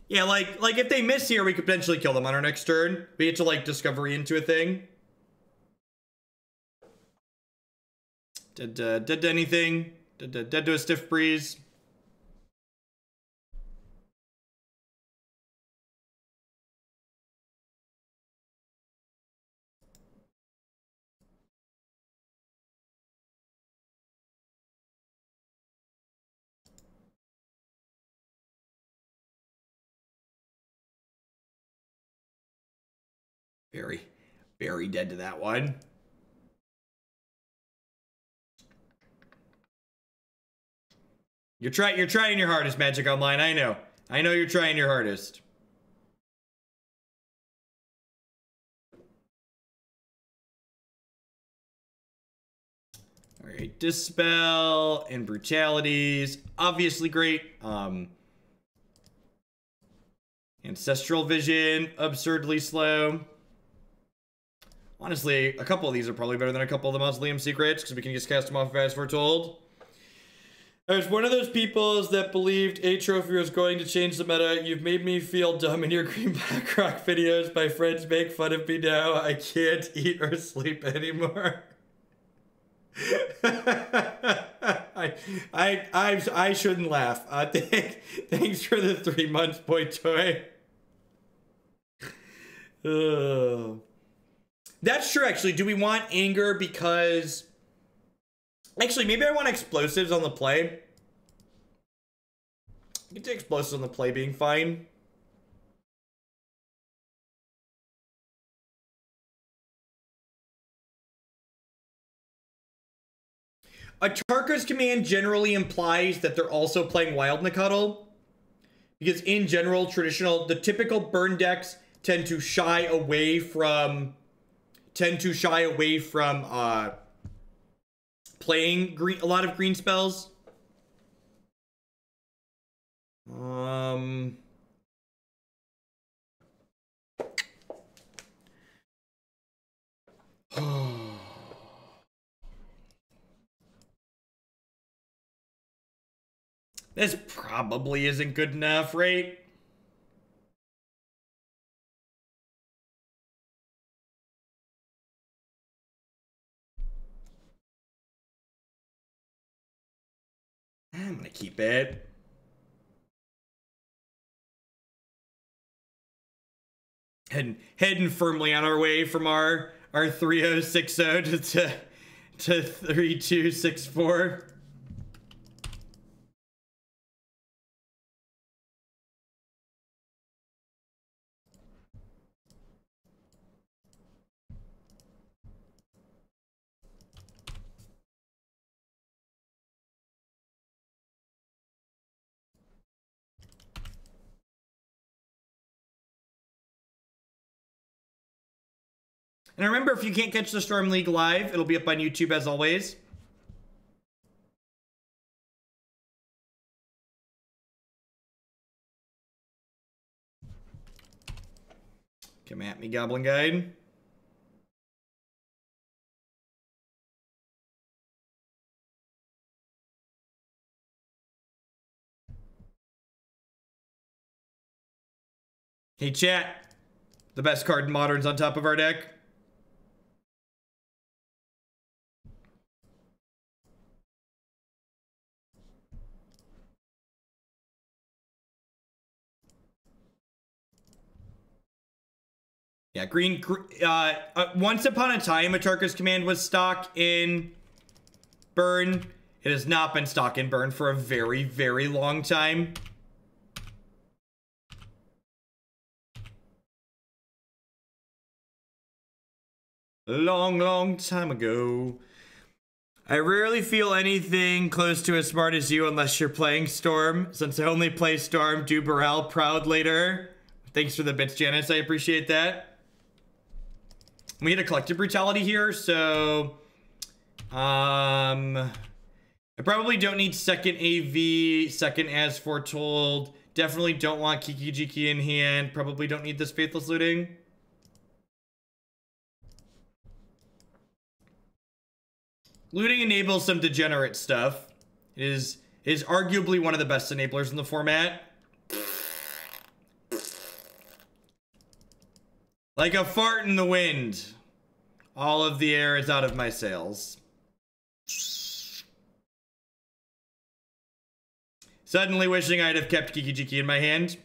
Yeah, like if they miss here, we could potentially kill them on our next turn. We get to, like, discovery into a thing. Dead to anything. Dead to a Stiff Breeze. Very, very dead to that one. You're trying your hardest, Magic Online. I know. I know you're trying your hardest. All right, Dispel and Brutalities, obviously great. Ancestral Vision, absurdly slow. Honestly, a couple of these are probably better than a couple of the Mausoleum Secrets because we can just cast them off of As Foretold. I was one of those people that believed a trophy was going to change the meta. You've made me feel dumb in your Green Blackrock videos. My friends make fun of me now. I can't eat or sleep anymore. I shouldn't laugh. Thanks for the 3 months, boy toy. That's true, actually. Do we want anger because... Actually, maybe I want explosives on the play. I can take explosives on the play being fine. A Tarka's command generally implies that they're also playing Wild Nacatl. Because in general, the typical burn decks tend to shy away from playing a lot of green spells. This probably isn't good enough, right? I'm gonna keep it. Heading firmly on our way from our 3060 to 3264. And remember, if you can't catch the Storm League live, it'll be up on YouTube as always. Come at me, Goblin Guide. Hey, chat. The best card in Modern's on top of our deck. Yeah, once upon a time, Acharka's Command was stock in Burn. It has not been stock in Burn for a very, very long time. Long time ago. I rarely feel anything close to as smart as you unless you're playing Storm. Since I only play Storm, do Burrell proud later. Thanks for the bits, Janice. I appreciate that. We had a Collective Brutality here, so... I probably don't need second AV, second As Foretold. Definitely don't want Kiki-Jiki in hand. Probably don't need this Faithless Looting. Looting enables some degenerate stuff. It is arguably one of the best enablers in the format. Like a fart in the wind. All of the air is out of my sails. Suddenly wishing I'd have kept Kiki-Jiki in my hand.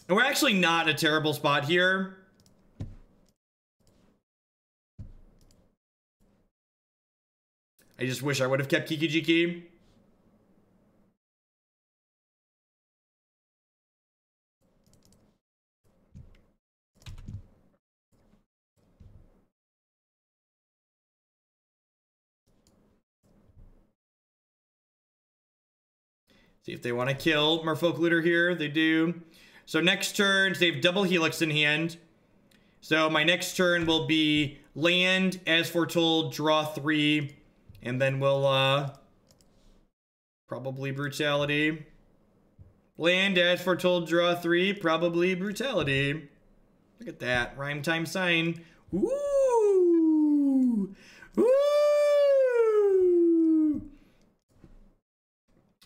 And we're actually not in a terrible spot here. I just wish I would have kept Kiki-Jiki. See if they want to kill Merfolk Looter here. They do. So next turn, they have double Helix in hand. So my next turn will be land, As Foretold, draw 3. And then we'll, probably Brutality. Land, As Foretold, draw 3. Probably Brutality. Look at that. Rhyme time sign. Ooh! Ooh!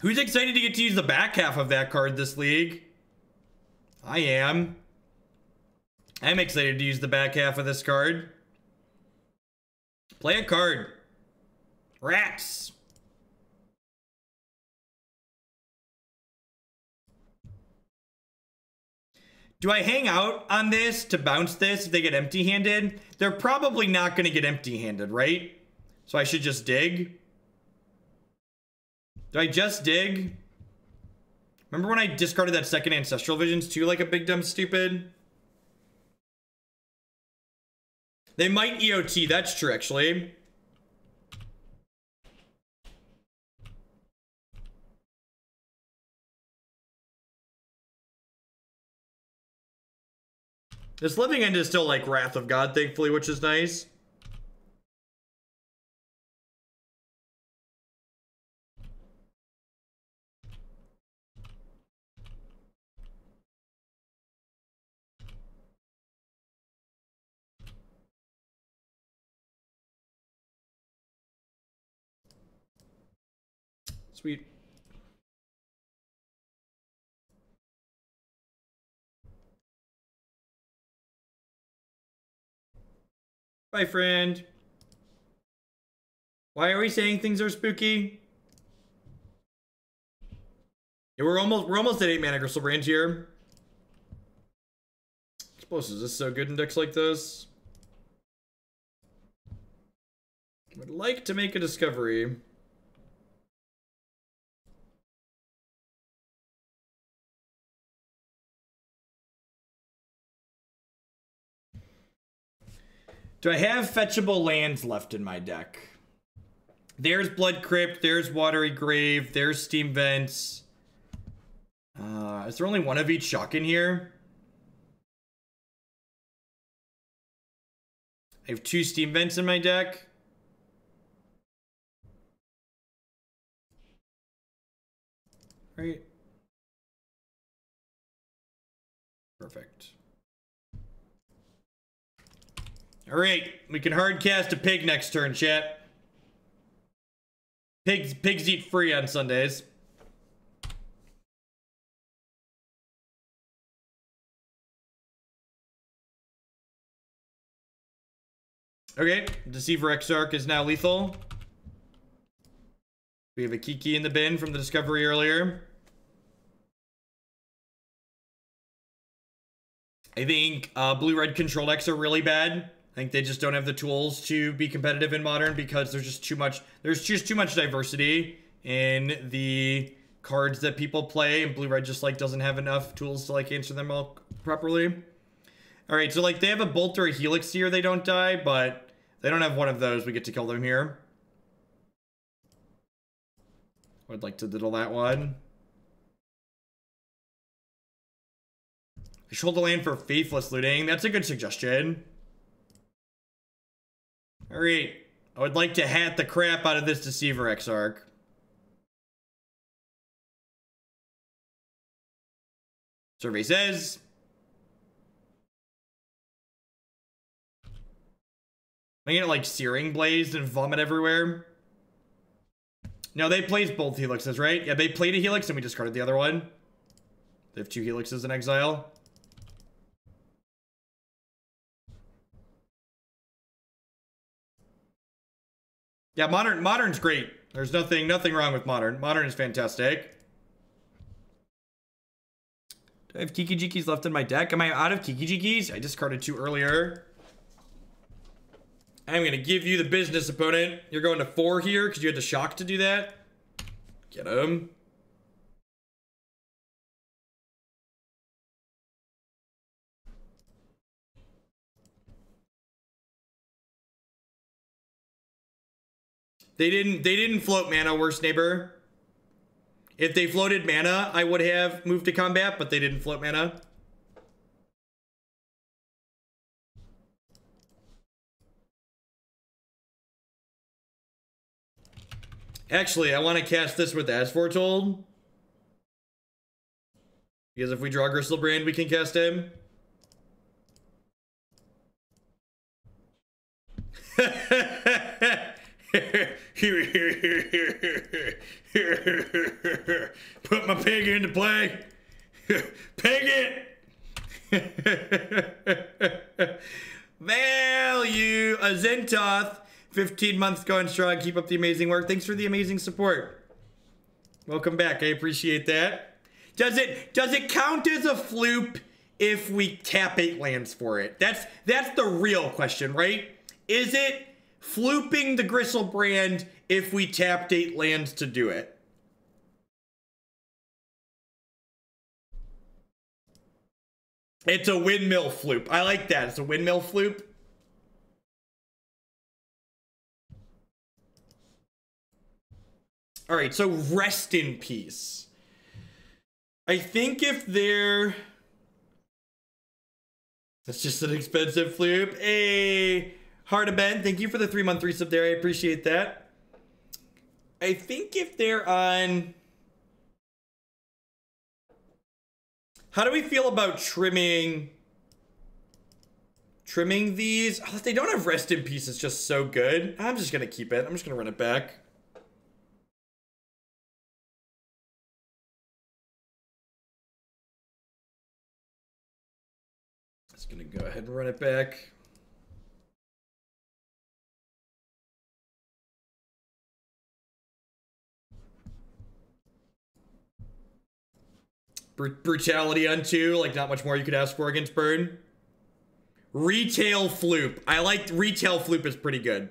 Who's excited to get to use the back half of that card this league? I am. I'm excited to use the back half of this card. Play a card. Rats. Do I hang out on this to bounce this if they get empty-handed? They're probably not going to get empty-handed, right? So I should just dig. Do I just dig? Remember when I discarded that second Ancestral Visions too, like a big dumb stupid? They might EOT, that's true actually. This Living End is still like Wrath of God, thankfully, which is nice. Sweet. Bye, friend. Why are we saying things are spooky? Yeah, we're almost at 8 mana Griselbrand here. Explosives is so good in decks like this. Would like to make a discovery. Do I have fetchable lands left in my deck? There's Blood Crypt, there's Watery Grave, there's Steam Vents. Is there only one of each shock in here? I have 2 Steam Vents in my deck. Right. Perfect. All right, we can hard cast a pig next turn, chat. Pigs eat free on Sundays. Okay, Deceiver Exarch is now lethal. We have a Kiki in the bin from the discovery earlier. I think blue-red control decks are really bad. I think they just don't have the tools to be competitive in Modern because there's just too much diversity in the cards that people play, and blue-red just like doesn't have enough tools to like answer them all properly. All right, so like they have a Bolt or a Helix here, they don't die, but they don't have one of those. We get to kill them here. I'd like to diddle that one. I should hold the land for Faithless Looting. That's a good suggestion. All right. I would like to hat the crap out of this Deceiver Exarch. Survey says. I'm gonna get like Searing Blazed and vomit everywhere. No, they played both Helixes, right? Yeah, they played a Helix and we discarded the other one. They have 2 Helixes in exile. Yeah, Modern's great. There's nothing wrong with Modern. Modern is fantastic. Do I have Kiki-Jikis left in my deck? Am I out of Kiki-Jikis? I discarded 2 earlier. I'm gonna give you the business, opponent. You're going to 4 here because you had to shock to do that. Get him. They didn't float mana, worst neighbor. If they floated mana, I would have moved to combat, but they didn't float mana. Actually, I want to cast this with As Foretold. Because if we draw Griselbrand, we can cast him. Put my pig into play. Pig it. Value. A Zentoth. 15 months going strong. Keep up the amazing work. Thanks for the amazing support. Welcome back. I appreciate that. Does it count as a floop if we tap 8 lands for it? That's the real question, right? Is it flooping the Griselbrand if we tapped 8 lands to do it? It's a windmill floop. I like that. It's a windmill floop. All right, so rest in peace. I think if they're... That's just an expensive floop. Hey, Heart of Ben, thank you for the 3-month resub there. I appreciate that. I think if they're on... How do we feel about trimming these? Oh, they don't have rest in peace. It's just so good. I'm just going to keep it. I'm just going to run it back. Just going to go ahead and run it back. Brutality on 2, like not much more you could ask for against Burn. Retail Floop. I like Retail Floop is pretty good.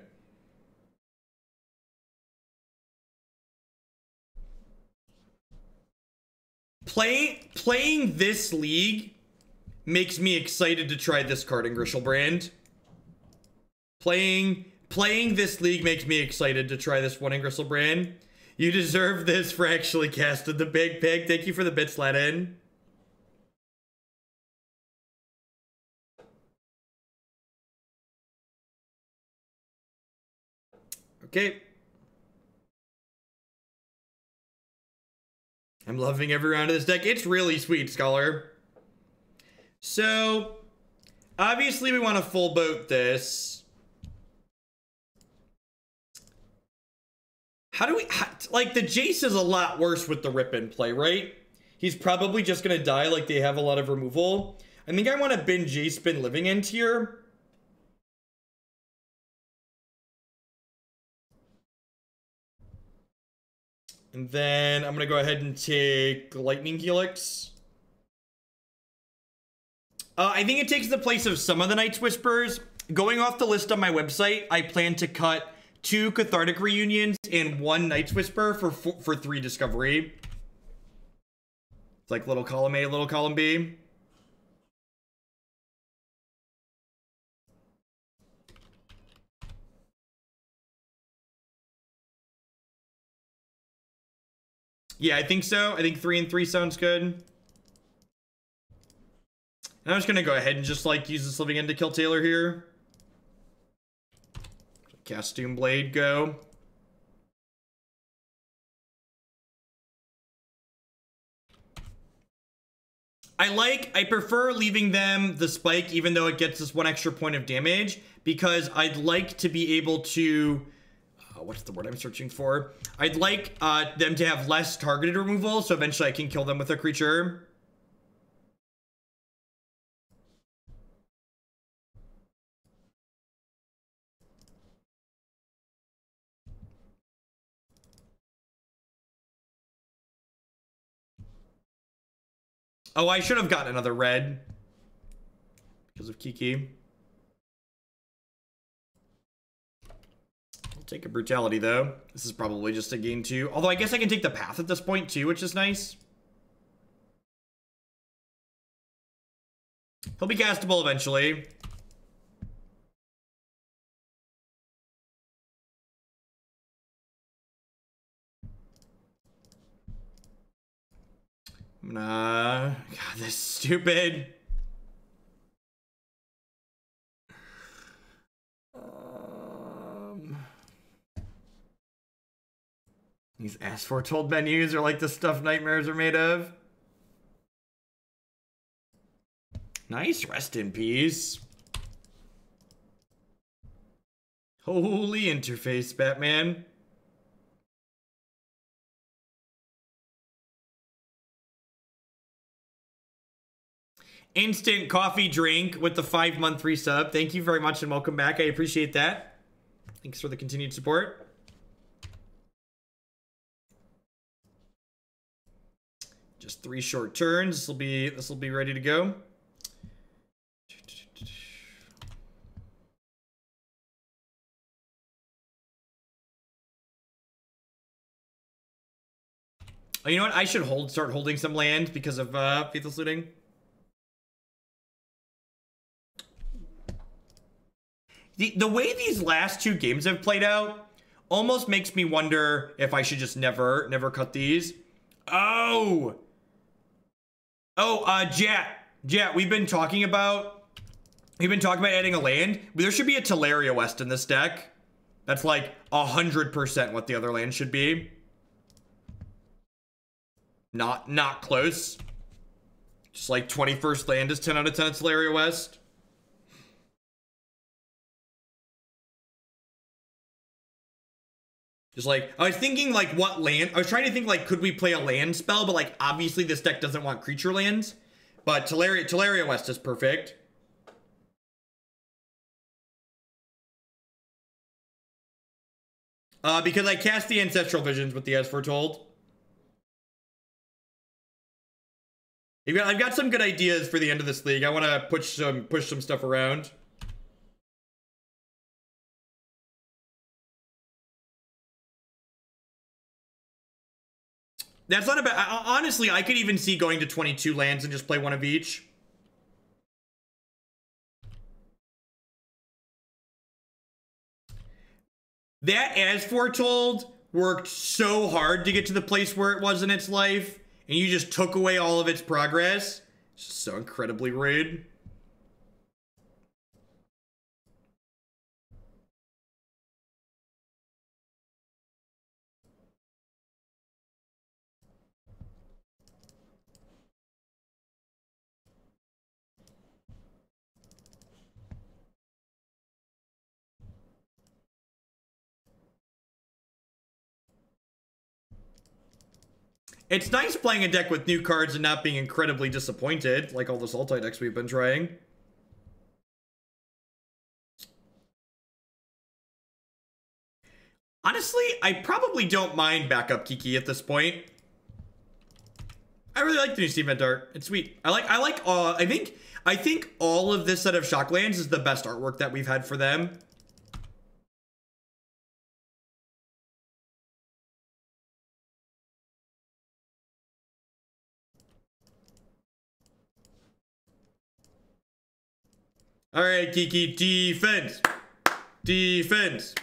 Playing this league makes me excited to try this card in Griselbrand. Playing this league makes me excited to try this one in Griselbrand. You deserve this for actually casting the big pig. Thank you for the bits let in. Okay. I'm loving every round of this deck. It's really sweet, Scholar. So, obviously we want to full boat this. How do we... like, the Jace is a lot worse with the Rip in play, right? He's probably just going to die, like they have a lot of removal. I think I want to bin Jace, bin Living End here. And then I'm going to go ahead and take Lightning Helix. I think it takes the place of some of the Night's Whispers. Going off the list on my website, I plan to cut 2 Cathartic Reunions and 1 Night's Whisper for 3 Discovery. It's like little column A, little column B. Yeah, I think so. I think 3 and 3 sounds good. And I'm just gonna go ahead and just like use this Living End to kill Taylor here. Cast Doom Blade, go. I prefer leaving them the spike even though it gets us 1 extra point of damage, because I'd like to be able to what's the word I'm searching for? I'd like them to have less targeted removal, so eventually I can kill them with a creature. Oh, I should have gotten another red because of Kiki. I'll take a Brutality, though. This is probably just a gain 2. Although I guess I can take the Path at this point, too, which is nice. He'll be castable eventually. I'm gonna... God, this is stupid. These As Foretold menus are like the stuff nightmares are made of. Nice, rest in peace. Holy interface, Batman. Instant coffee drink with the 5-month resub. Thank you very much and welcome back. I appreciate that. Thanks for the continued support. Just 3 short turns. This will be ready to go. Oh, you know what? I should start holding some land because of Faithless Looting. The way these last 2 games have played out almost makes me wonder if I should just never cut these. Oh, Jet, we've been talking about adding a land. There should be a Teleria West in this deck. That's like 100% what the other land should be. Not close. Just like 21st land is 10 out of 10 at Teleria West. Just like, I was thinking like what land, I was trying to think like, could we play a land spell? But like, obviously this deck doesn't want creature lands. But Teleria West is perfect. Because I cast the Ancestral Visions with the As Foretold. I've got some good ideas for the end of this league. I want to push some stuff around. That's not a bad... Honestly, I could even see going to 22 lands and just play 1 of each. That As Foretold worked so hard to get to the place where it was in its life, and you just took away all of its progress. It's just so incredibly rude. It's nice playing a deck with new cards and not being incredibly disappointed, like all the Sultai decks we've been trying. Honestly, I probably don't mind backup Kiki at this point. I really like the new Steam event art. It's sweet. I think all of this set of Shocklands is the best artwork that we've had for them. All right, Kiki, defense. Defense.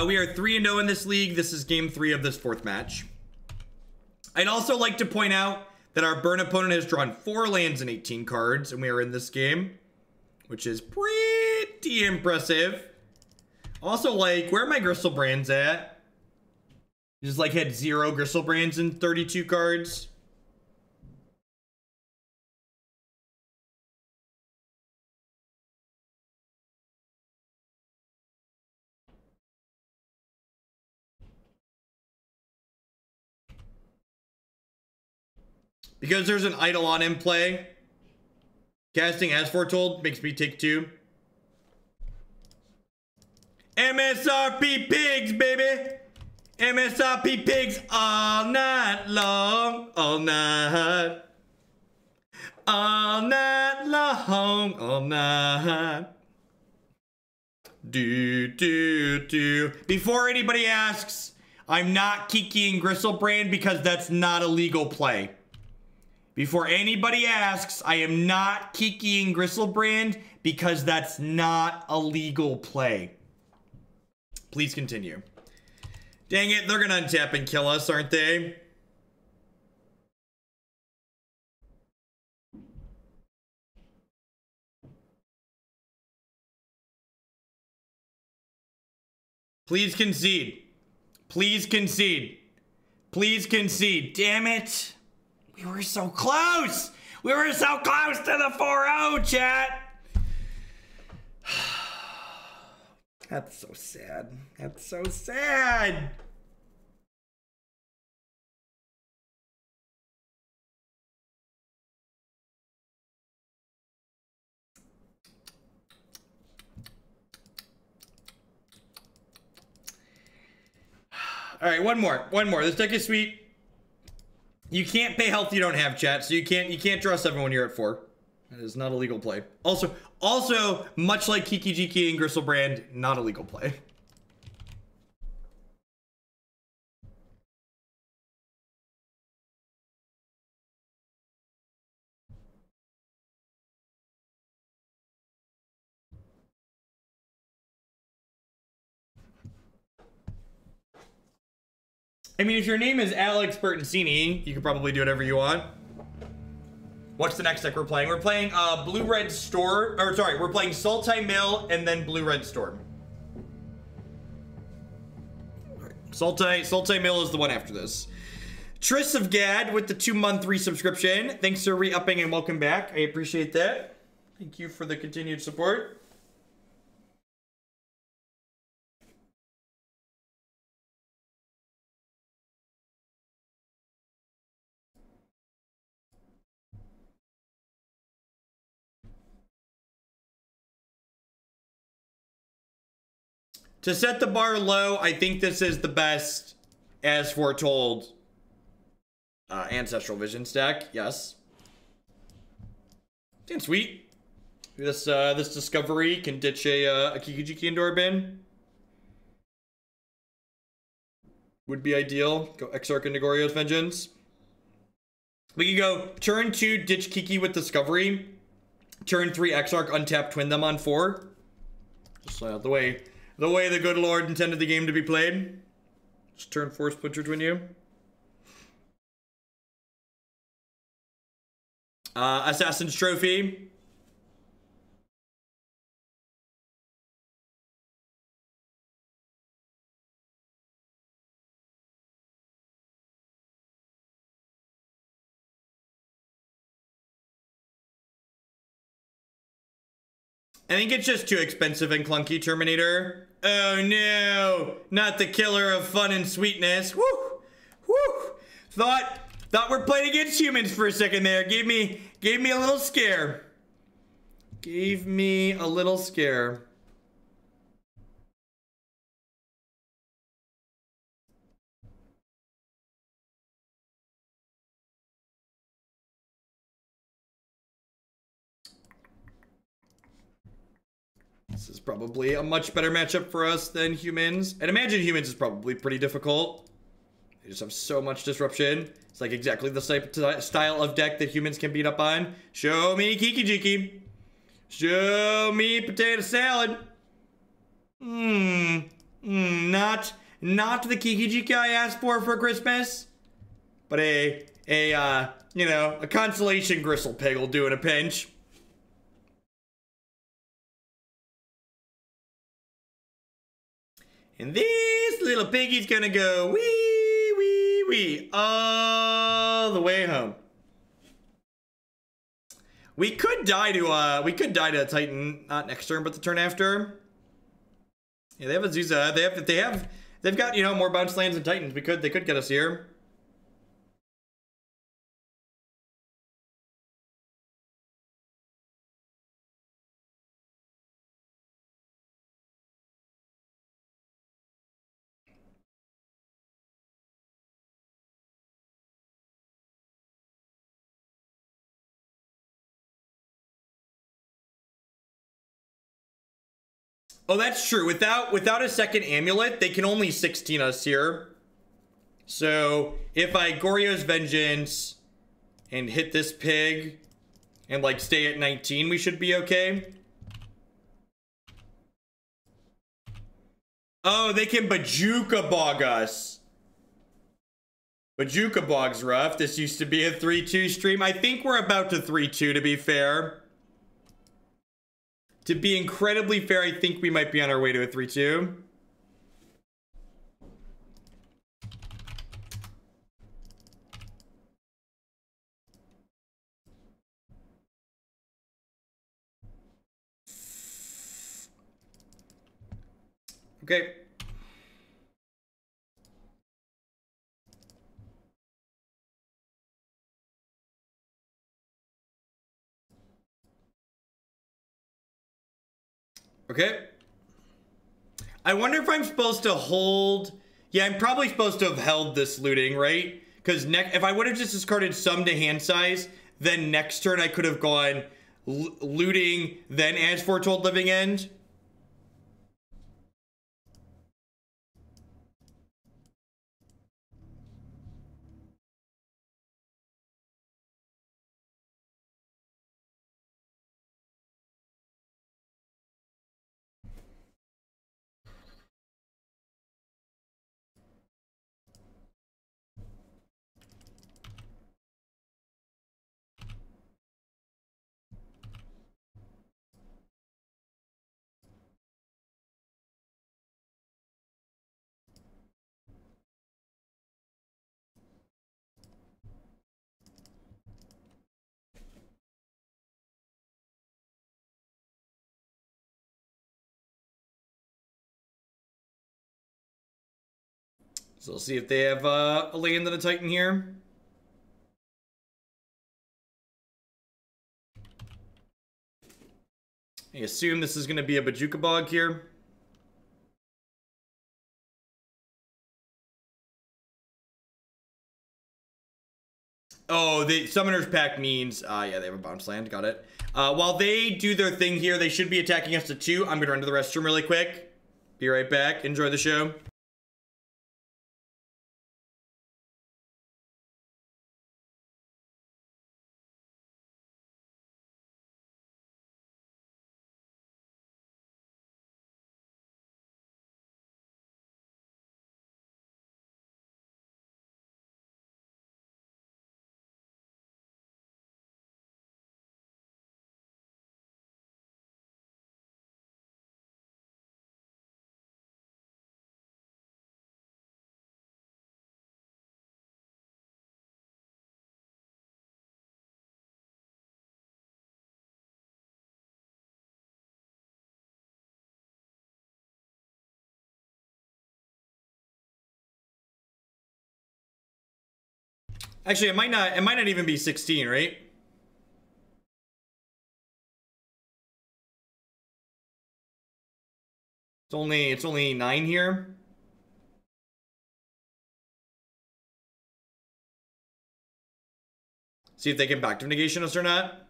We are 3-0 in this league. This is game 3 of this 4th match. I'd also like to point out that our burn opponent has drawn 4 lands and 18 cards, and we are in this game, which is pretty impressive. Also, like, where are my Griselbrands at? Just like had 0 Griselbrands and 32 cards. Because there's an Eidolon in play, casting As Foretold makes me take 2. MSRP pigs, baby! MSRP pigs all night long. All night. All night long. All night. Do. Before anybody asks, I'm not Kiki-ing Griselbrand because that's not a legal play. Before anybody asks, I am not Kiki-ing Griselbrand because that's not a legal play. Please continue. Dang it, they're gonna untap and kill us, aren't they? Please concede. Please concede. Please concede. Damn it. We were so close! We were so close to the 4-0, chat! That's so sad. That's so sad! Alright, one more. This deck is sweet. You can't pay health you don't have, chat, so you can't draw 7 when you're at 4. That is not a legal play. Also, much like Kiki-Jiki and Griselbrand, not a legal play. I mean, if your name is Alex Bertoncini, you could probably do whatever you want. What's the next deck we're playing? We're playing Blue-Red Storm, or sorry, we're playing Sultai Mill and then Blue-Red Storm. Sultai Mill is the one after this. Triss of Gad with the 2-month resubscription. Thanks for re-upping and welcome back. I appreciate that. Thank you for the continued support. To set the bar low, I think this is the best As Foretold Ancestral Vision stack. Yes. Damn sweet. This discovery can ditch a Kiki-Jiki into bin. Would be ideal. Go Exarch into Goryo's Vengeance. We can go turn 2, ditch Kiki with Discovery. Turn 3, Exarch, untap, twin them on 4. Just the way the good Lord intended the game to be played. Just turn 4, Splinter Twin you. Assassin's Trophy. I think it's just too expensive and clunky, Terminator. Oh no, not the killer of fun and sweetness. Woo! Thought we're playing against humans for a second there. Gave me a little scare. Gave me a little scare. This is probably a much better matchup for us than humans. And imagine humans is probably pretty difficult. They just have so much disruption. It's like exactly the style of deck that humans can beat up on. Show me Kiki-Jiki. Show me potato salad. Not the Kiki-Jiki I asked for Christmas. But you know, a consolation gristle pig will do in a pinch. And this little piggy's gonna go wee, wee, wee, all the way home. We could die to a Titan, not next turn, but the turn after. Yeah, they have a Zuza. They've got, you know, more bounce lands than Titans. They could get us here. Oh, that's true. Without a second amulet, they can only 16 us here. So if I Goryo's Vengeance and hit this pig and like stay at 19, we should be okay. Oh, they can Bajuka Bog us. Bajuka Bog's rough. This used to be a 3-2 stream. I think we're about to 3-2 to be fair. To be incredibly fair, I think we might be on our way to a 3-2. Okay. Okay. I wonder if I'm supposed to hold... Yeah, I'm probably supposed to have held this looting, right? Because if I would have just discarded some to hand size, then next turn I could have gone looting, then As Foretold Living End. So we'll see if they have a land and a Titan here. I assume this is going to be a Bajuka Bog here. Oh, the Summoner's Pact means, yeah, they have a bounce land. Got it. While they do their thing here, they should be attacking us to 2. I'm going to run to the restroom really quick. Be right back. Enjoy the show. Actually, it might not even be 16, right? It's only 9 here. See if they can back to negation us or not.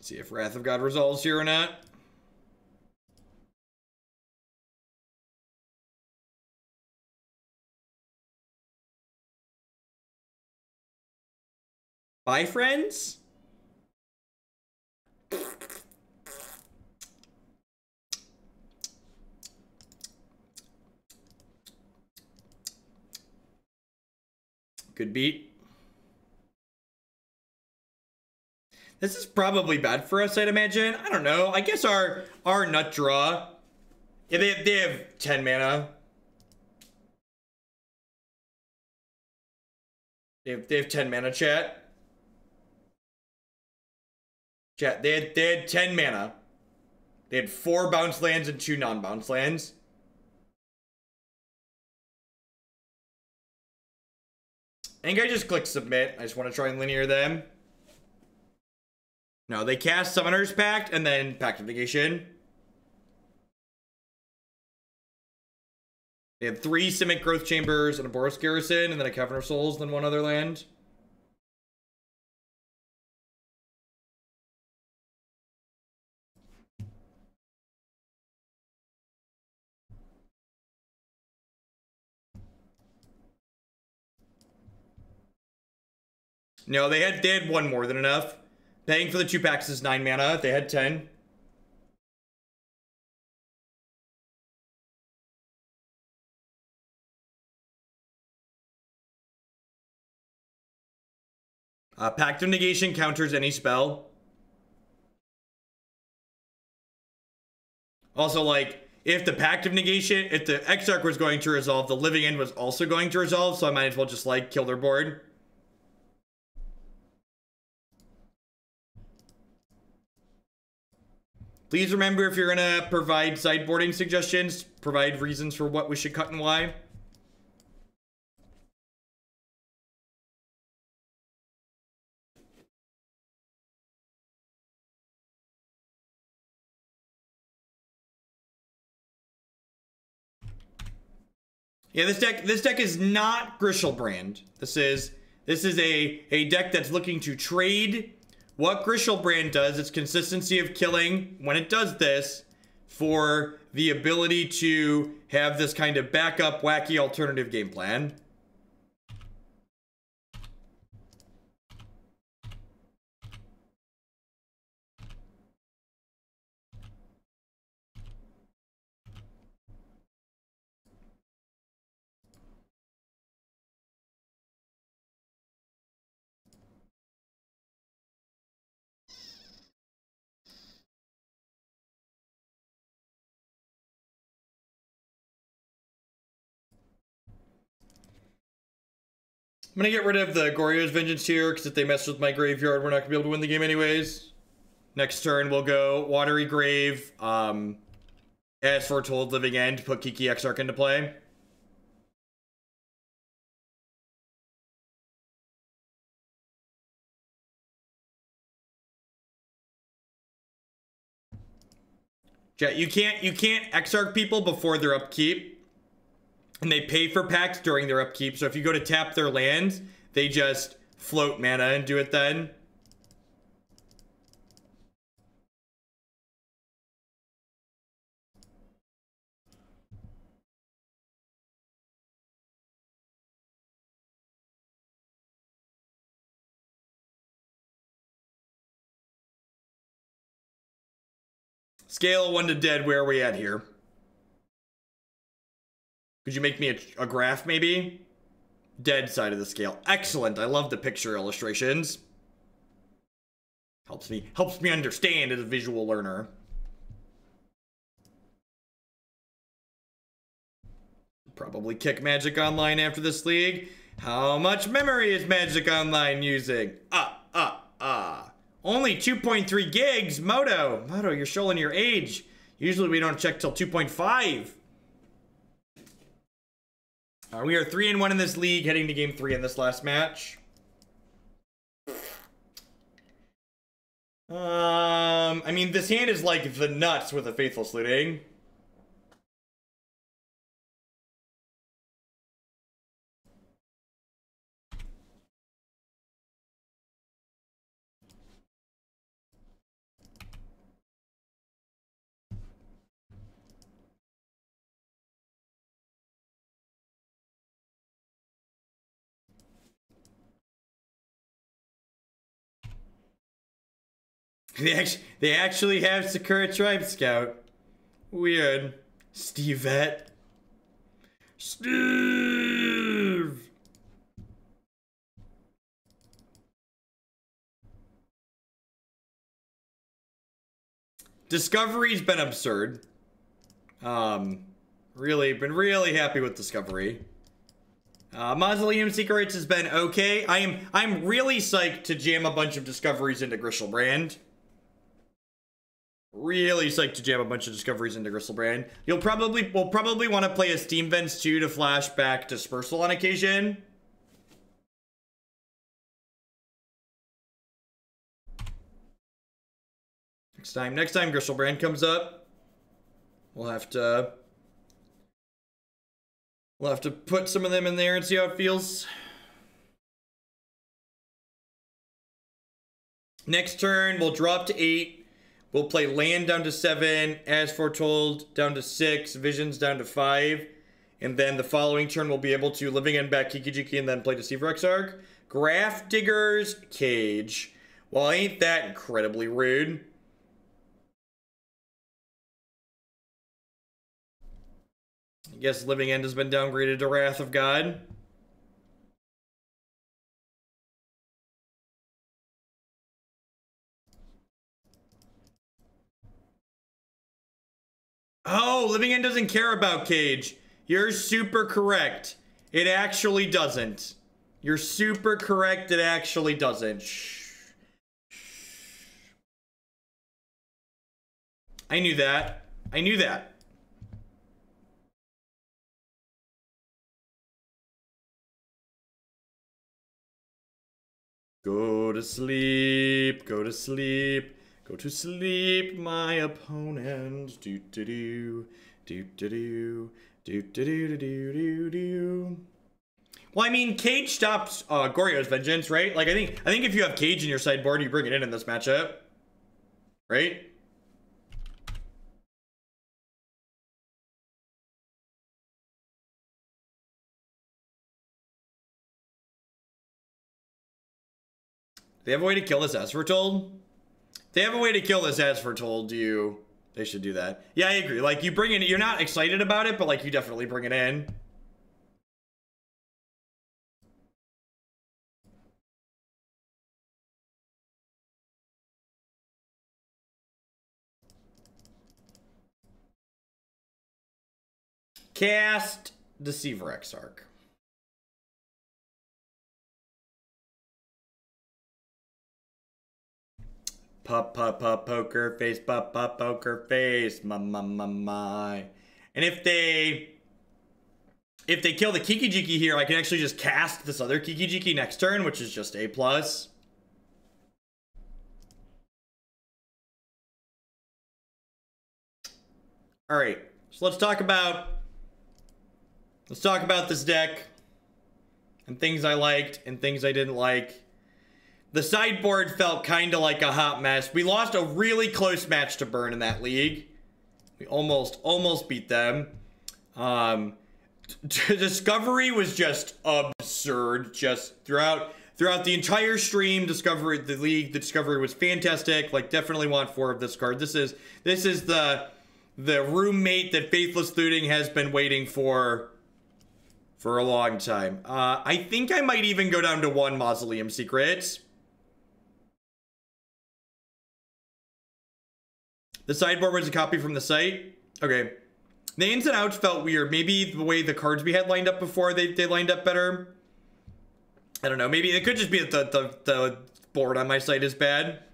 See if Wrath of God resolves here or not. Bye, friends. Good beat. This is probably bad for us, I'd imagine. I don't know. I guess our nut draw. Yeah, they have 10 mana. They have 10 mana, chat. Chat, they had 10 mana. They had 4 bounce lands and 2 non-bounce lands. I think I just click submit. I just want to try and linear them. No, they cast Summoner's Pact and then Pact of Negation. They had 3 Simic Growth Chambers and a Boros Garrison, and then a Cavern of Souls, and then 1 other land. No, they had 1 more than enough. Paying for the 2 packs is 9 mana. They had 10. Pact of Negation counters any spell. Also, like, if the Pact of Negation, if the Exarch was going to resolve, the Living End was also going to resolve, so I might as well just, like, kill their board. Please remember, if you're gonna provide sideboarding suggestions, provide reasons for what we should cut and why. Yeah, this deck is not Griselbrand. This is a deck that's looking to trade what Griselbrand does, its consistency of killing when it does this, for the ability to have this kind of backup, wacky alternative game plan. I'm gonna get rid of the Goryo's Vengeance here, because if they mess with my graveyard, we're not gonna be able to win the game anyways. Next turn, we'll go Watery Grave, As Foretold, Living End, put Kiki Exarch into play. Chat, you can't Exarch people before their upkeep. And they pay for packs during their upkeep. So if you go to tap their lands, they just float mana and do it then. Scale of 1 to dead, where are we at here? Could you make me a graph, maybe? dead side of the scale. Excellent. I love the picture illustrations. Helps me understand as a visual learner. Probably kick Magic Online after this league. How much memory is Magic Online using? Only 2.3 gigs. Moto, you're showing your age. Usually we don't check till 2.5. We are 3-1 in this league, heading to game 3 in this last match. I mean, this hand is like the nuts with a Faithless Looting. They actually have Sakura Tribe Scout. Weird. Stevette. Steve! Discovery's been absurd. Been really happy with Discovery. Mausoleum Secrets has been okay. I'm really psyched to jam a bunch of Discoveries into Griselbrand. Really psyched to jam a bunch of Discoveries into Griselbrand. We'll probably want to play a Steam Vents 2 to flash back Dispersal on occasion. Next time Griselbrand comes up, we'll have to put some of them in there and see how it feels. Next turn, we'll drop to 8. We'll play Land down to 7, As Foretold down to 6, Visions down to 5. And then the following turn, we'll be able to Living End back Kiki-Jiki and then play Deceiver Exarch. Graph Digger's Cage. Well, ain't that incredibly rude? I guess Living End has been downgraded to Wrath of God. Oh, Living End doesn't care about Cage. You're super correct. It actually doesn't. You're super correct. It actually doesn't. Shh. I knew that. I knew that. Go to sleep. Go to sleep. Go to sleep, my opponent. Do do do do do do do do do do do. Well, I mean, Cage stops Goryo's Vengeance, right? Like, I think if you have Cage in your sideboard, you bring it in this matchup, right? They have a way to kill this As Foretold? They have a way to kill this As Foretold. They should do that. Yeah, I agree. Like, you bring it, you're not excited about it, but like, you definitely bring it in. Cast Deceiver Exarch. Pop, poker face, pop, poker face, my. And if they kill the Kiki-Jiki here, I can actually just cast this other Kiki-Jiki next turn, which is just A+. All right, so let's talk about this deck and things I liked and things I didn't like. The sideboard felt kind of like a hot mess. We lost a really close match to Burn in that league. We almost beat them. Discovery was just absurd. Just throughout the entire stream, the Discovery was fantastic. Like, definitely want 4 of this card. This is the roommate that Faithless Looting has been waiting for for a long time. I think I might even go down to 1 Mausoleum Secrets. The sideboard was a copy from the site. Okay. The ins and outs felt weird. Maybe the way the cards we had lined up before, they lined up better. I don't know. Maybe it could just be that the board on my site is bad.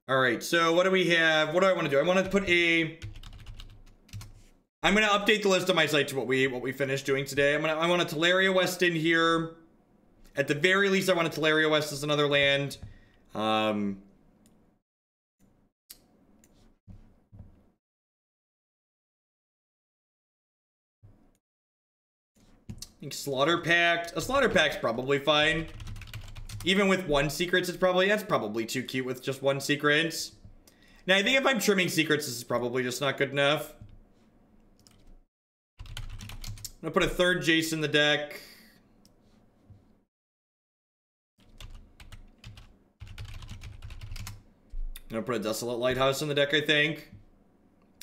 All right. So what do we have? What do I want to do? I want to put a... I'm going to update the list on my site to what we finished doing today. I want a Teleria West in here. At the very least, I want a Teleria West as another land. I think Slaughter Pact. A Slaughter Pact's probably fine. Even with 1 Secrets, that's probably too cute with just 1 Secrets. Now, I think if I'm trimming Secrets, this is probably just not good enough. I'm gonna put a 3rd Jace in the deck. I'm gonna put a Desolate Lighthouse in the deck, I think.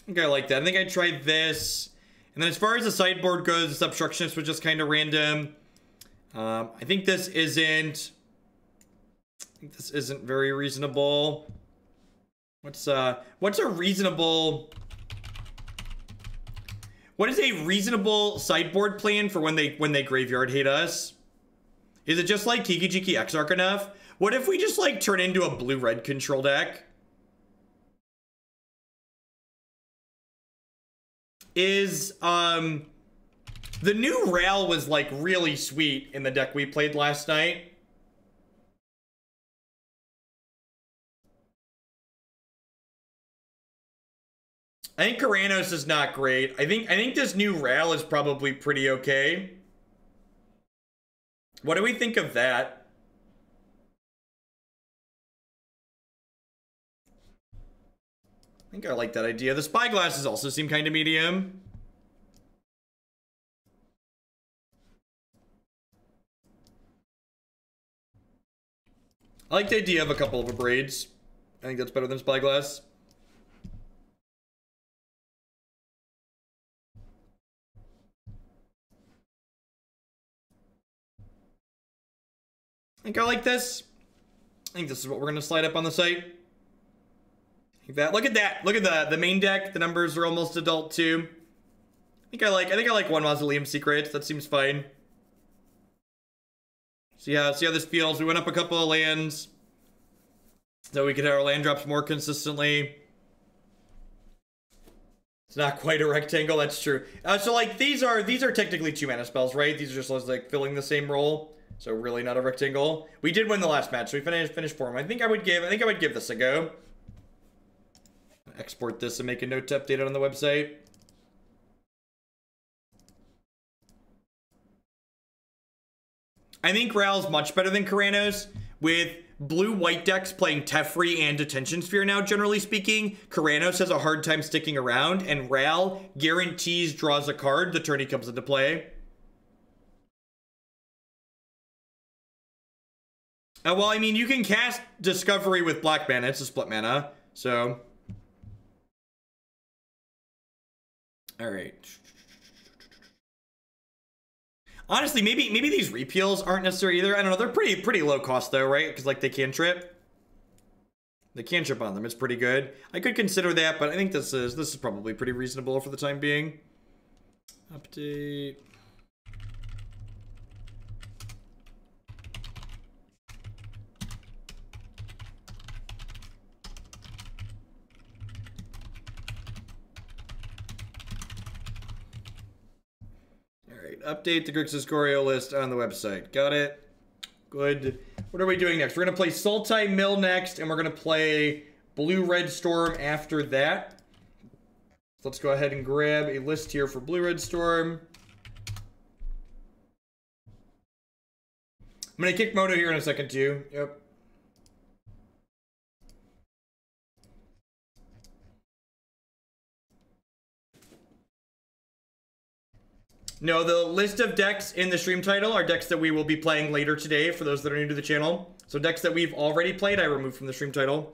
I think I like that. I think I tried this. And then as far as the sideboard goes, this Obstructionist was just kind of random. I think this isn't very reasonable. What's a reasonable... What is a reasonable sideboard plan for when they graveyard hate us? Is it just like Kiki-Jiki Exarch enough? What if we just like turn into a blue-red control deck? Is the new Ral was like really sweet in the deck we played last night. I think Karanos is not great. I think this new Ral is probably pretty okay. What do we think of that? I think I like that idea. The Spyglasses also seem kind of medium. I like the idea of a couple of Abrades. I think that's better than Spyglass. I think I like this. I think this is what we're gonna slide up on the site. Like that. Look at that. Look at the main deck. The numbers are almost adult too. I think I like 1 Mausoleum Secrets. That seems fine. See how this feels. We went up a couple of lands, so we could have our land drops more consistently. It's not quite a rectangle. That's true. So like these are technically 2 mana spells, right? These are just like filling the same role. So really not a rectangle. We did win the last match, so we finished form. I think I would give this a go. Export this and make a note to update it on the website. I think Ral's much better than Karanos. With blue-white decks playing Teferi and Detention Sphere now, generally speaking, Karanos has a hard time sticking around, and Ral guarantees draws a card the turn he comes into play. Well, I mean, you can cast Discovery with black mana. It's a split mana, so... Alright. Honestly, maybe these repeals aren't necessary either. I don't know. They're pretty low cost, though, right? Because, like, they cantrip. The cantrip on them is pretty good. I could consider that, but I think this is probably pretty reasonable for the time being. Update... Update the Grixis Goryo list on the website. Got it. Good. What are we doing next? We're going to play Sultai Mill next, and we're going to play Blue-Red Storm after that. So let's go ahead and grab a list here for Blue-Red Storm. I'm going to kick Moto here in a second, too. Yep. No, the list of decks in the stream title are decks that we will be playing later today for those that are new to the channel. So decks that we've already played, I removed from the stream title.